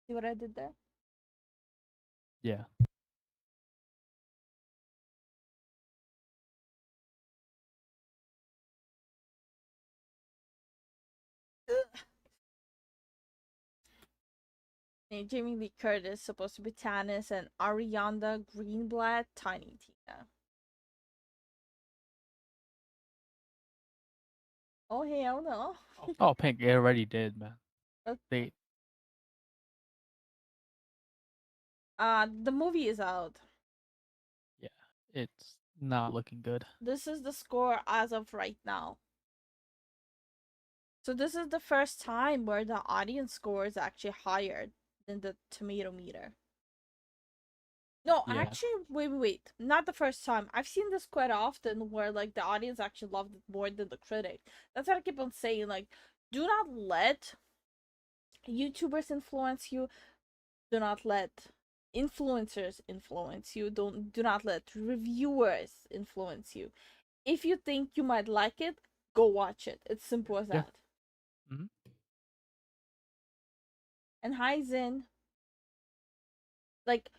S2: See what I did there?
S1: Yeah.
S2: Jamie Lee Curtis supposed to be Tannis and Ariana Greenblatt Tiny Tina. Oh hell no!
S1: Oh, Pink, it already did, man. They.
S2: The movie is out.
S1: Yeah, it's Not looking good.
S2: This is the score as of right now. So this is the first time where the audience score is actually higher than the tomato meter. No,
S1: Yeah.
S2: actually, wait. Not the first time. I've seen this quite often where, like, the audience actually loved it more than the critic. That's what I keep on saying. Like, do not let YouTubers influence you. Do not let influencers influence you. Do not let reviewers influence you. If you think you might like it, go watch it. It's simple as that.
S1: Mm-hmm.
S2: And hi, Zen. Like,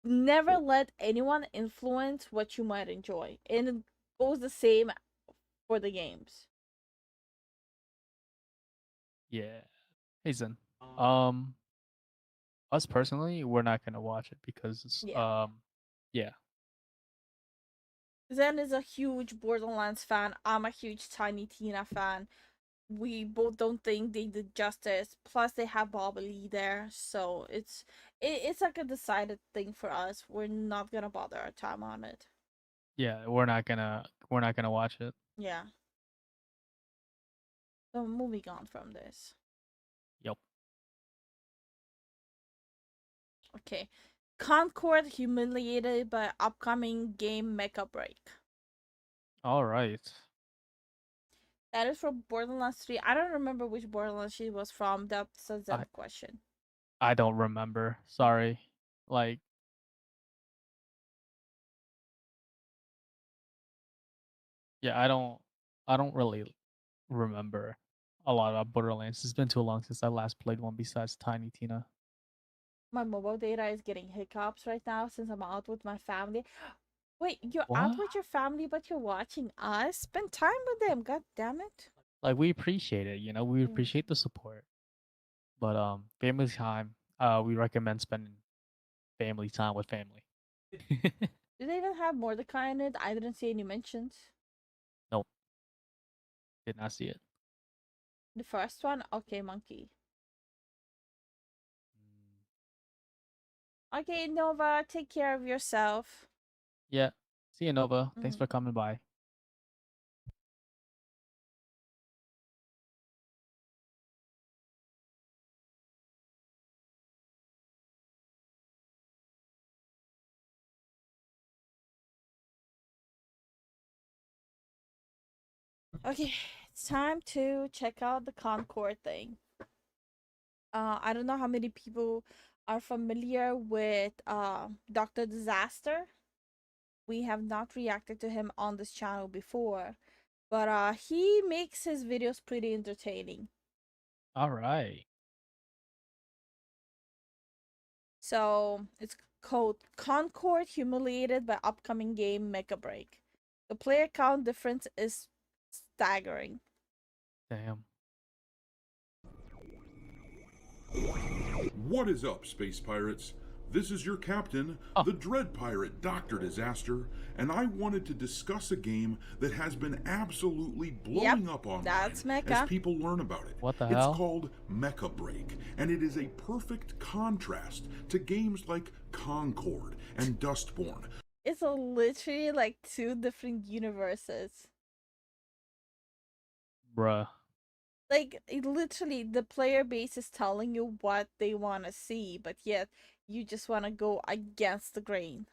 S2: never let anyone influence what you might enjoy. And it goes the same for the games.
S1: Yeah. Hey Zen. Us personally, we're not gonna watch it because it's yeah.
S2: Zen is a huge Borderlands fan. I'm a huge Tiny Tina fan. We both don't think they did justice. Plus, they have Bobby Lee there, so it's like a decided thing for us. We're not gonna bother our time on it.
S1: Yeah, we're not gonna watch it.
S2: Yeah. So moving on from this.
S1: Yep.
S2: Okay. Concord humiliated by upcoming game mecha break.
S1: All right.
S2: That is from Borderlands 3. I don't remember which Borderlands she was from. That's a Zen question.
S1: I don't remember. Sorry. Like yeah, I don't really remember a lot about Borderlands. It's been too long since I last played one besides Tiny Tina.
S2: My mobile data is getting hiccups right now since I'm out with my family. Wait, you're
S1: What?
S2: out with your family, but you're watching us? Spend time with them, god damn it.
S1: Like we appreciate it, you know, we appreciate the support. But family time, we recommend spending family time with family.
S2: Do they even have Mordecai in it? I didn't see any mentions.
S1: Nope. Did not see it.
S2: The first one? Okay, monkey. Okay, Nova, take care of yourself.
S1: Yeah. See you, Nova. Thanks for coming by.
S2: Okay, it's time to check out the Concord thing. I don't know how many people are familiar with Dr. Disaster. We have not reacted to him on this channel before, but he makes his videos pretty entertaining.
S1: All right.
S2: So it's called Concord Humiliated by Upcoming Game Mecha Break. The player count difference is staggering.
S1: Damn.
S15: What is up, space pirates? This is your captain, the Dread Pirate Dr. Disaster, and I wanted to discuss a game that has been absolutely blowing up online
S2: that's Mecha.
S15: as people learn about it.
S1: What the
S15: It's
S1: hell?
S15: called Mecha Break, and it is a perfect contrast to games like Concord and Dustborn.
S2: It's literally like two different universes.
S1: Bruh.
S2: Like, literally, the player base is telling you what they want to see, but yet you just want to go against the grain.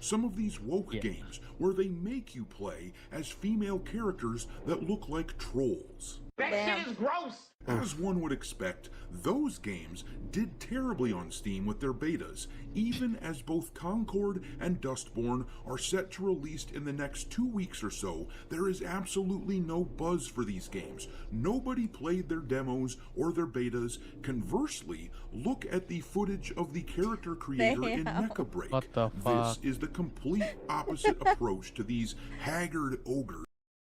S15: Some of these woke games where they make you play as female characters that look like trolls.
S14: That shit is gross!
S15: As one would expect, those games did terribly on Steam with their betas, even as both Concord and Dustborn are set to release in the next 2 weeks or so. There is absolutely no buzz for these games. Nobody played their demos or their betas. Conversely, look at the footage of the character creator in Mecha Break.
S1: What the fuck?
S15: This is the complete opposite approach to these haggard ogres.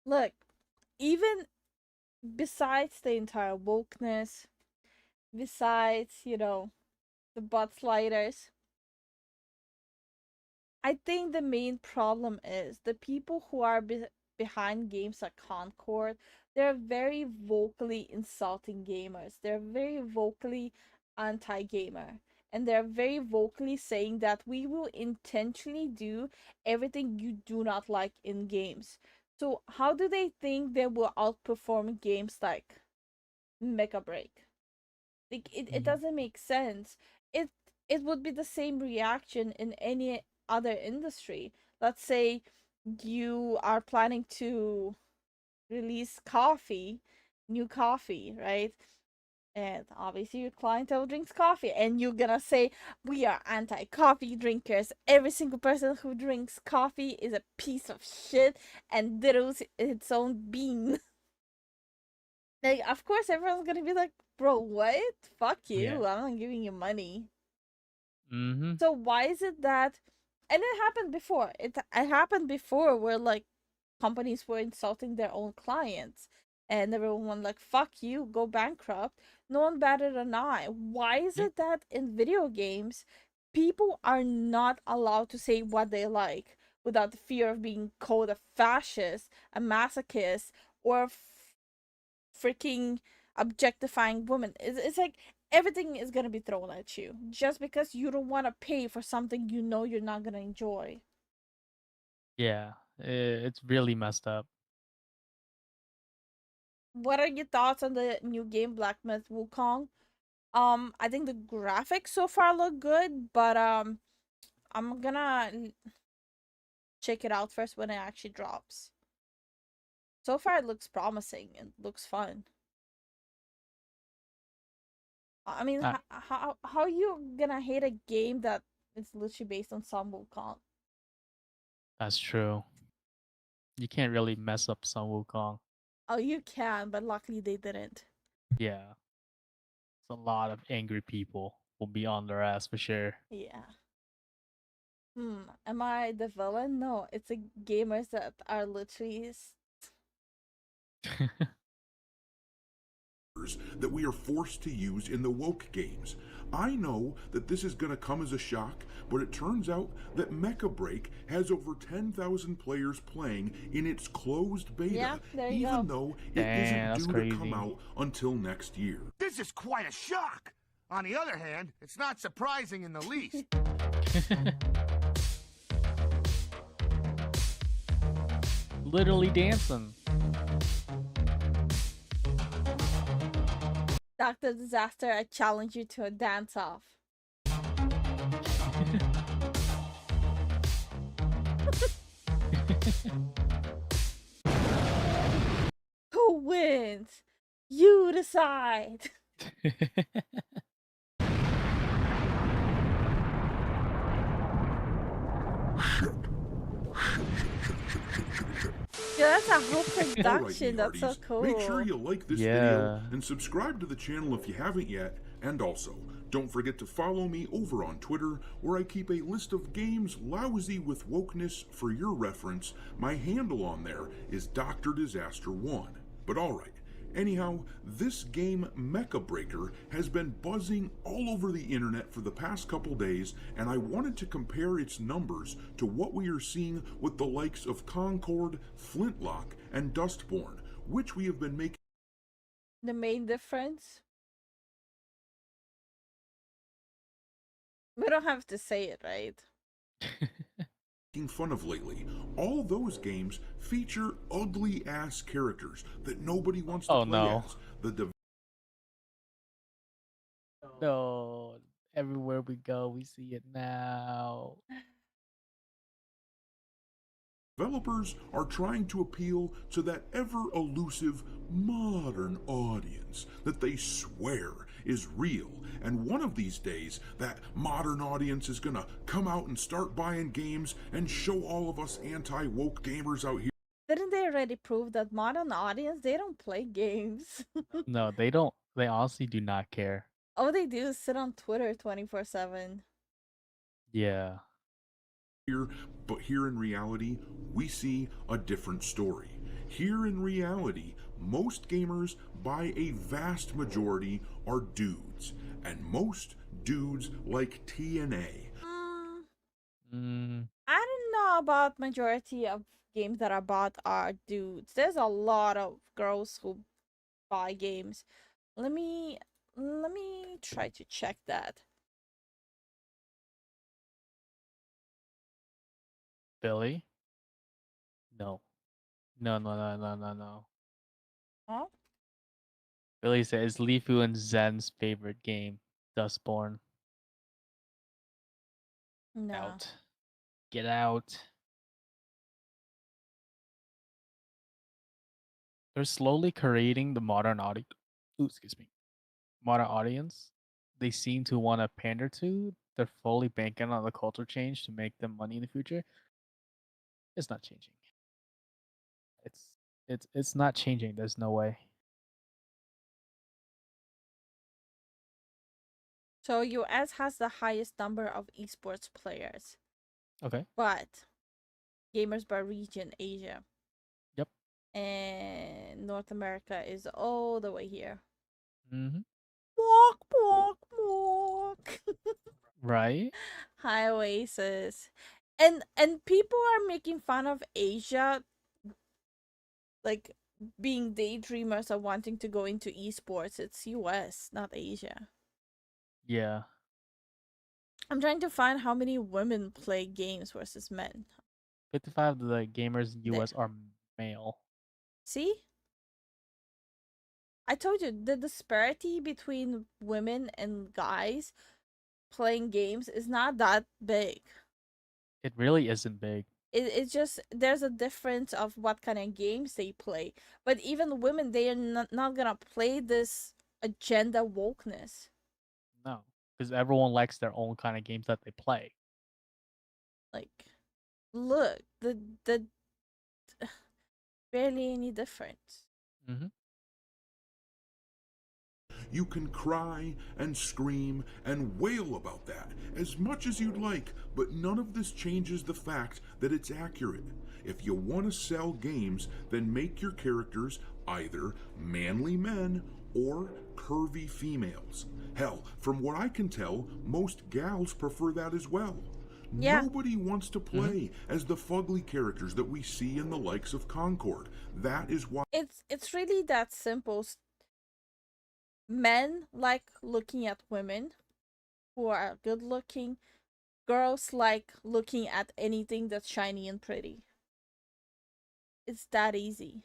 S2: Look, even besides the entire wokeness, besides, you know, the butt sliders, I think the main problem is the people who are behind games like Concord. They're very vocally insulting gamers. They're very vocally anti-gamer. and they're very vocally saying that we will intentionally do everything you do not like in games. So how do they think they will outperform games like Mecha Break? Like it doesn't make sense. It it would be the same reaction in any other industry. Let's say you are planning to release new coffee, right? And obviously your clientele drinks coffee, and you're gonna say we are anti-coffee drinkers. Every single person who drinks coffee is a piece of shit and diddles its own bean. Like, of course, everyone's gonna be like, bro, what? Fuck you.
S1: Yeah.
S2: I'm not giving you money.
S1: Mm-hmm.
S2: So why is it that, and it happened before. It happened before where like companies were insulting their own clients and everyone like, fuck you, go bankrupt. No one batted an eye. Why is it that in video games people are not allowed to say what they like without the fear of being called a fascist, a masochist, or freaking objectifying women? It's like everything is gonna be thrown at you just because you don't want to pay for something you know you're not gonna enjoy.
S1: Yeah. It's really messed up.
S2: What are your thoughts on the new game Black Myth Wukong? I think the graphics so far look good, but I'm gonna check it out first when it actually drops. So far it looks promising and looks fun. I mean, how are you gonna hate a game that is literally based on Sun Wukong?
S1: That's true. You can't really mess up Sun Wukong.
S2: Oh, you can, but luckily they didn't.
S1: Yeah. It's a lot of angry people will be on their ass for sure.
S2: Yeah. Am I the villain? No, it's the gamers that are literally
S15: that we are forced to use in the woke games. I know that this is going to come as a shock, but it turns out that Mecha Break has over 10,000 players playing in its closed beta, even though it isn't due to come out until next year.
S16: This is quite a shock! On the other hand, it's not surprising in the least.
S1: Literally dancing.
S2: Dr. Disaster, I challenge you to a dance-off. Who wins? You decide. Yeah, that's a whole production. That's so cool.
S15: Make sure you like this video and subscribe to the channel if you haven't yet. And also, don't forget to follow me over on Twitter, where I keep a list of games lousy with wokeness for your reference. My handle on there is Dr. Disaster 1. But alright. Anyhow, this game Mecha Breaker has been buzzing all over the internet for the past couple days, and I wanted to compare its numbers to what we are seeing with the likes of Concord, Flintlock, and Dustborn, which we have been making.
S2: The main difference? We don't have to say it, right?
S15: Fun of lately. All those games feature ugly ass characters that nobody wants to play as.
S1: No, everywhere we go, we see it now.
S15: Developers are trying to appeal to that ever elusive modern audience that they swear is real, and one of these days that modern audience is gonna come out and start buying games and show all of us anti-woke gamers out here.
S2: Didn't they already prove that modern audience, they don't play games?
S1: No, they don't. They honestly do not care.
S2: All they do is sit on Twitter 24/7.
S1: Yeah.
S15: But here in reality, we see a different story. Here in reality, most gamers, by a vast majority, are dudes. And most dudes like TNA.
S2: I don't know about majority of games that are bought are dudes. There's a lot of girls who buy games. Let me try to check that.
S1: Billy? No. No.
S2: Huh?
S1: Billy says Lifu and Zen's favorite game, Dustborn.
S2: No.
S1: Out. Get out. They're slowly creating the modern audience. Excuse me. Modern audience. They seem to want to pander to. They're fully banking on the culture change to make them money in the future. It's not changing. It's not changing. There's no way.
S2: So US has the highest number of esports players.
S1: Okay.
S2: But gamers by region, Asia.
S1: Yep.
S2: And North America is all the way here.
S1: Mm-hmm.
S2: Walk.
S1: Right.
S2: Hi Oasis. And people are making fun of Asia, like being daydreamers or wanting to go into esports. It's US, not Asia.
S1: Yeah.
S2: I'm trying to find how many women play games versus men.
S1: 55 of the gamers in US are male.
S2: See? I told you the disparity between women and guys playing games is not that big.
S1: It really isn't big.
S2: It's just there's a difference of what kind of games they play. But even women, they are not gonna play this agenda wokeness.
S1: No, because everyone likes their own kind of games that they play.
S2: Like, look, the barely any difference.
S1: Mm-hmm.
S15: You can cry and scream and wail about that as much as you'd like, but none of this changes the fact that it's accurate. If you want to sell games, then make your characters either manly men or curvy females. Hell, from what I can tell, most gals prefer that as well.
S2: Yeah.
S15: Nobody wants to play as the fugly characters that we see in the likes of Concord. That is why
S2: It's really that simple. Men like looking at women who are good looking. Girls like looking at anything that's shiny and pretty. It's that easy.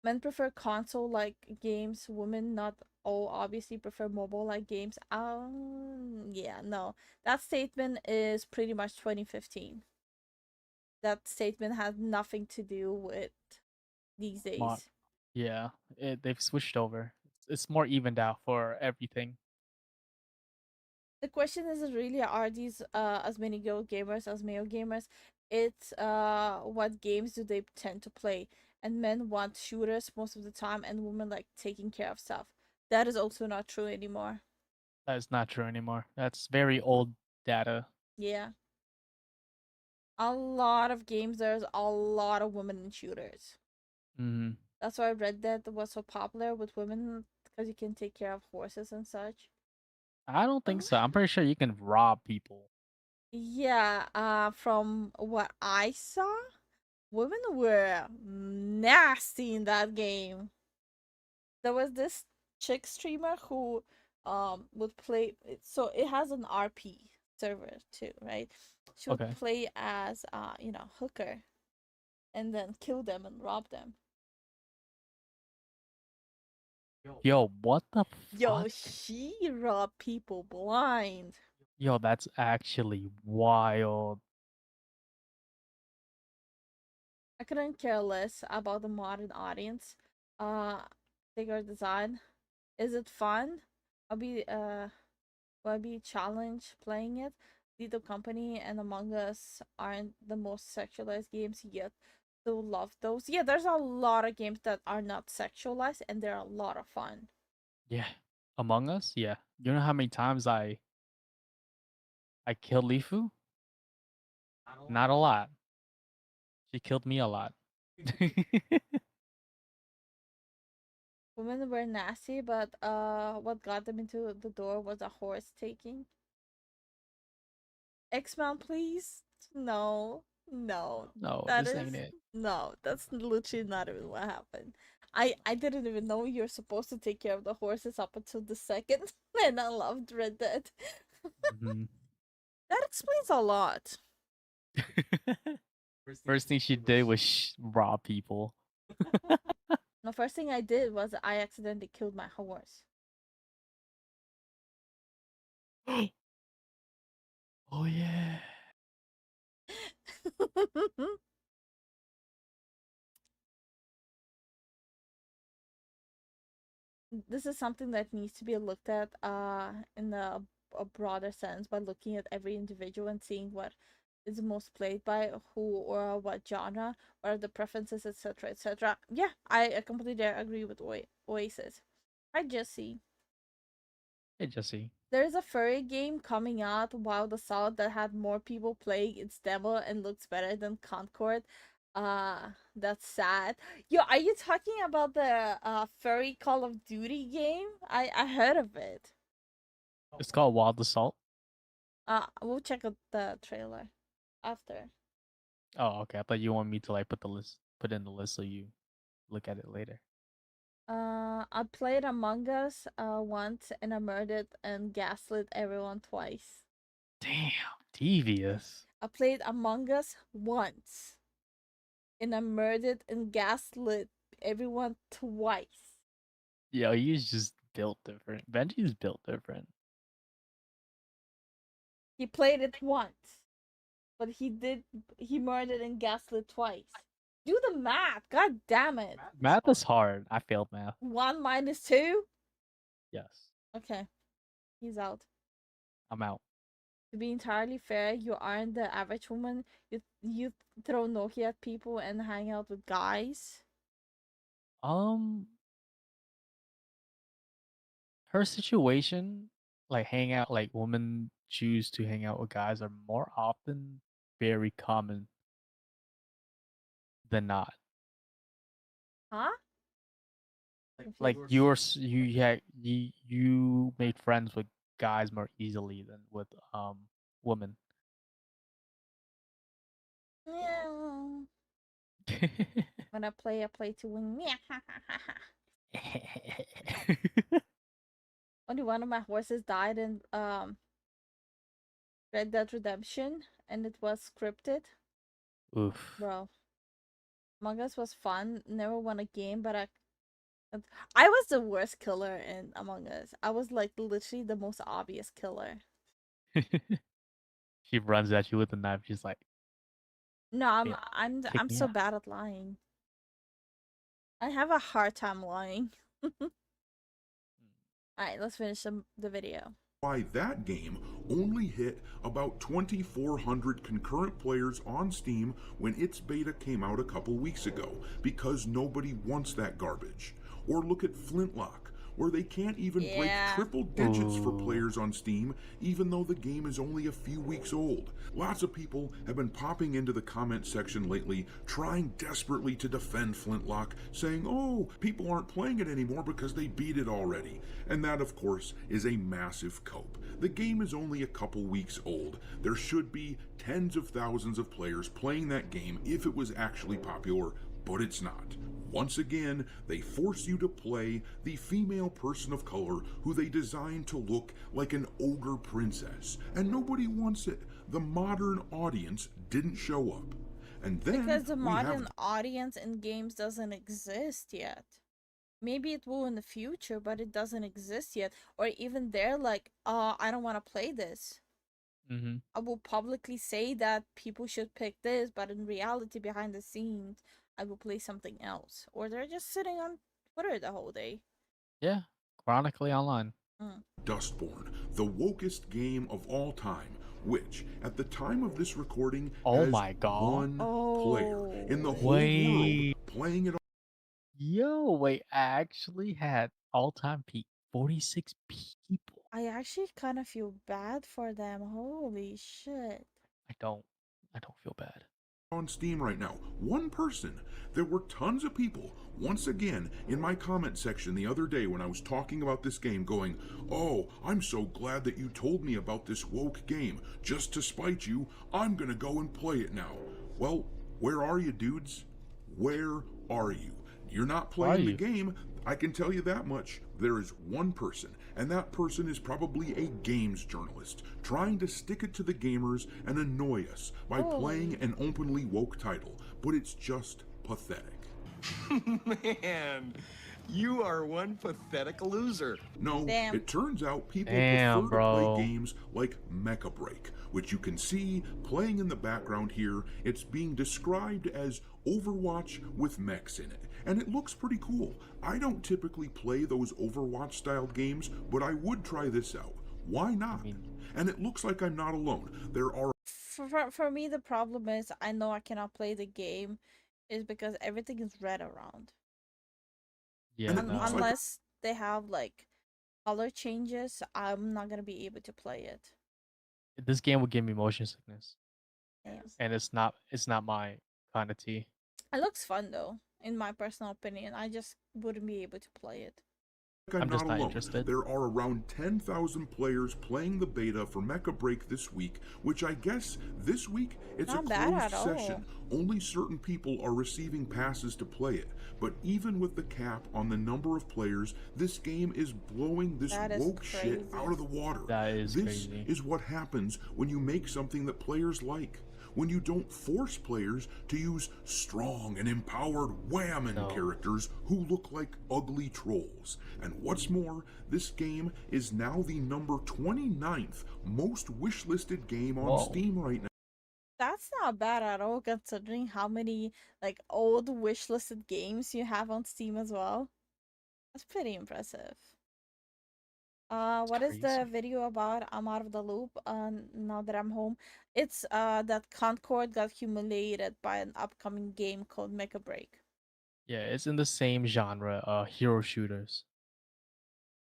S2: Men prefer console like games. Women not all obviously prefer mobile like games. Yeah, no. That statement is pretty much 2015. That statement has nothing to do with these days.
S1: Yeah, they've switched over. It's more evened out for everything.
S2: The question is really, are these as many girl gamers as male gamers? It's what games do they tend to play? And men want shooters most of the time, and women like taking care of stuff. That is also not true anymore.
S1: That is not true anymore. That's very old data.
S2: Yeah. A lot of games, there's a lot of women in shooters.
S1: Mm-hmm.
S2: That's why Red Dead was so popular with women, because you can take care of horses and such.
S1: I don't think so. I'm pretty sure you can rob people.
S2: Yeah, from what I saw, women were nasty in that game. There was this chick streamer who would play, so it has an RP server too, right? She would
S1: Okay.
S2: play as hooker and then kill them and rob them.
S1: Yo, what the
S2: Yo,
S1: fuck?
S2: she robbed people blind.
S1: Yo, that's actually wild.
S2: I couldn't care less about the modern audience. Figure design. Is it fun? Will I be challenged playing it? Little Company and Among Us aren't the most sexualized games yet. So love those. Yeah, there's a lot of games that are not sexualized and they're a lot of fun.
S1: Yeah. Among Us? Yeah. You know how many times I killed Lifu? Not a lot. She killed me a lot.
S2: Women were nasty, but what got them into the door was a horse taking. X-Men, please? No.
S1: No,
S2: That
S1: this
S2: is
S1: ain't it.
S2: no, that's literally not even what happened. I didn't even know you're supposed to take care of the horses up until the second, and I loved Red Dead.
S1: Mhm.
S2: That explains a lot.
S1: First thing she did was rob people.
S2: The first thing I did was I accidentally killed my horse.
S1: Oh yeah.
S2: This is something that needs to be looked at in a broader sense by looking at every individual and seeing what is most played by who or what genre, what are the preferences, etc., etc. Yeah, I completely agree with Oasis. Hi, Jesse.
S1: Hey Jesse.
S2: There's a furry game coming out, Wild Assault, that had more people playing its demo and looks better than Concord. That's sad. Yo, are you talking about the furry Call of Duty game? I heard of it.
S1: It's called Wild Assault.
S2: We'll check out the trailer after.
S1: Oh, okay. I thought you want me to like put in the list so you look at it later.
S2: I played Among Us once and I murdered and gaslit everyone twice.
S1: Damn, devious.
S2: I played Among Us once and I murdered and gaslit everyone twice.
S1: Yo, he's just built different. Benji's built different.
S2: He played it once, but he murdered and gaslit twice. Do the math. God damn it.
S1: Math is hard. I failed math.
S2: 1 minus 2?
S1: Yes.
S2: Okay. He's out.
S1: I'm out.
S2: To be entirely fair, you aren't the average woman. You throw Nokia at people and hang out with guys.
S1: Her situation, like hang out, like women choose to hang out with guys are more often very common than not.
S2: Huh?
S1: Like you made friends with guys more easily than with women.
S2: Yeah. When I play to win. Only one of my horses died in Red Dead Redemption, and it was scripted.
S1: Oof.
S2: Bro. Among Us was fun. Never won a game, but I was the worst killer in Among Us. I was like literally the most obvious killer.
S1: She runs at you with a knife. She's like,
S2: No, I'm
S1: me
S2: so
S1: out.
S2: bad at lying. I have a hard time lying. Alright, let's finish the video.
S15: Why that game only hit about 2,400 concurrent players on Steam when its beta came out a couple weeks ago, because nobody wants that garbage. Or look at Flintlock, where they can't even break triple digits for players on Steam, even though the game is only a few weeks old. Lots of people have been popping into the comment section lately, trying desperately to defend Flintlock, saying, oh, people aren't playing it anymore because they beat it already. And that, of course, is a massive cope. The game is only a couple weeks old. There should be tens of thousands of players playing that game if it was actually popular, but it's not. Once again, they force you to play the female person of color who they designed to look like an ogre princess, and nobody wants it. The modern audience didn't show up. And then
S2: because the modern audience in games doesn't exist yet. Maybe it will in the future, but it doesn't exist yet. Or even they're like, I don't want to play this. I will publicly say that people should pick this, but in reality, behind the scenes, I will play something else. Or they're just sitting on Twitter the whole day.
S1: Yeah, chronically online.
S15: Dustborn, the wokest game of all time, which, at the time of this recording,
S1: Oh
S15: has
S1: my god.
S15: one player in the whole world playing it.
S1: Yo, wait, I actually had all-time peak 46 people.
S2: I actually kind of feel bad for them. Holy shit.
S1: I don't feel bad.
S15: On Steam right now. One person. There were tons of people, once again, in my comment section the other day when I was talking about this game going, oh, I'm so glad that you told me about this woke game. Just to spite you, I'm gonna go and play it now. Well, where are you, dudes? Where are you? You're not
S1: Why are
S15: playing the
S1: you?
S15: game, I can tell you that much. There is one person, and that person is probably a games journalist, trying to stick it to the gamers and annoy us by playing an openly woke title, but it's just pathetic.
S17: Man, you are one pathetic loser.
S15: No, it turns out people
S1: Damn,
S15: prefer to
S1: bro.
S15: play games like Mecha Break, which you can see playing in the background here. It's being described as Overwatch with mechs in it, and it looks pretty cool. I don't typically play those Overwatch-styled games, but I would try this out. Why not? And it looks like I'm not alone. There are...
S2: For me, the problem is I know I cannot play the game is because everything is red around.
S1: Yeah,
S2: Unless they have like color changes, I'm not gonna be able to play it.
S1: this game will give me motion sickness,
S2: Damn.
S1: and it's not my kind of tea.
S2: It looks fun though, in my personal opinion. I just wouldn't be able to play it.
S1: I'm just not
S15: alone.
S1: interested.
S15: There are around 10,000 players playing the beta for Mecha Break this week, which I guess this week it's
S2: Not
S15: a
S2: bad at
S15: closed session. Only certain people are receiving passes to play it. But even with the cap on the number of players, this game is blowing this woke shit out of the water.
S1: That is
S15: This
S1: crazy.
S15: is what happens when you make something that players like. When you don't force players to use strong and empowered whammon characters who look like ugly trolls. And what's more, this game is now the number 29th most wishlisted game on Steam right now.
S2: That's not bad at all, considering how many like old wishlisted games you have on Steam as well. That's pretty impressive. What is the video about? I'm out of the loop. Now that I'm home, it's that Concord got humiliated by an upcoming game called Mecha Break.
S1: Yeah, it's in the same genre, hero shooters.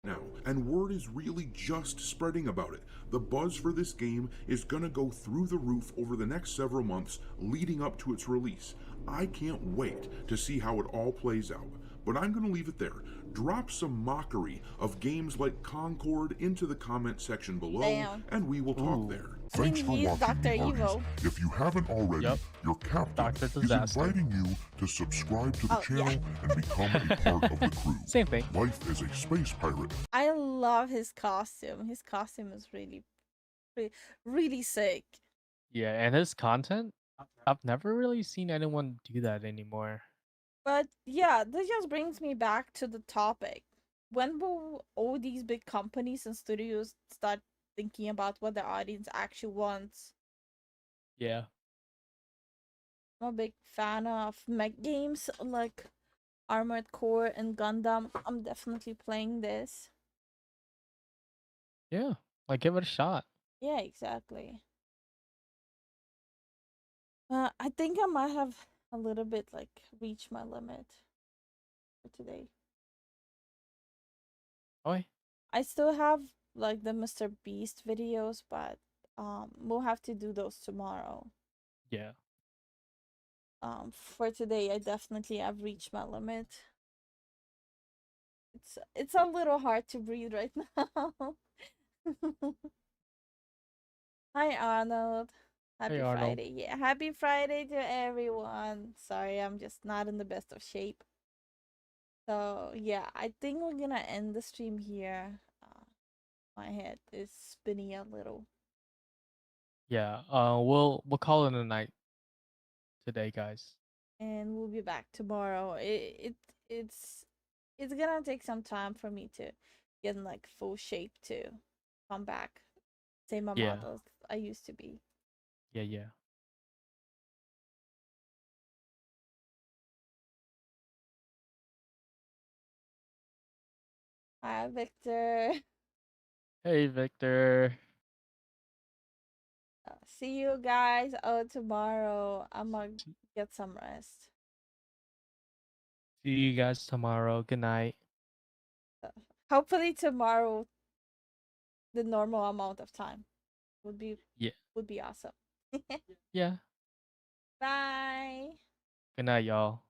S15: Now, and word is really just spreading about it. The buzz for this game is gonna go through the roof over the next several months leading up to its release. I can't wait to see how it all plays out. But I'm gonna leave it there. Drop some mockery of games like Concord into the comment section below, and we will talk there.
S2: Thanks for watching, Dr. Evil.
S15: If you haven't already, your captain is inviting you to subscribe to the channel and become a part of the crew.
S1: Same thing.
S15: Life as a space pirate.
S2: I love his costume. His costume is really sick.
S1: Yeah, and his content, I've never really seen anyone do that anymore.
S2: But yeah, this just brings me back to the topic. When will all these big companies and studios start thinking about what their audience actually wants?
S1: Yeah.
S2: I'm a big fan of mech games like Armored Core and Gundam. I'm definitely playing this.
S1: Yeah, like give it a shot.
S2: Yeah, exactly. I think I might have a little bit like reached my limit for today.
S1: Oi.
S2: I still have like the Mr. Beast videos, but we'll have to do those tomorrow.
S1: Yeah.
S2: For today I definitely have reached my limit. It's a little hard to breathe right now. Hi Arnold. Happy
S1: Arnold.
S2: Friday. Yeah, happy Friday to everyone. Sorry, I'm just not in the best of shape. So yeah, I think we're gonna end the stream here. My head is spinning a little.
S1: Yeah. We'll call it a night today, guys.
S2: And we'll be back tomorrow. It's gonna take some time for me to get in like full shape to come back. Same amount as I used to be.
S1: Yeah.
S2: Hi, Victor.
S1: Hey, Victor.
S2: See you guys. Oh, tomorrow. I'm gonna get some rest.
S1: See you guys tomorrow. Good night.
S2: Hopefully tomorrow, the normal amount of time would be awesome.
S1: Yeah.
S2: Bye.
S1: Good night, y'all.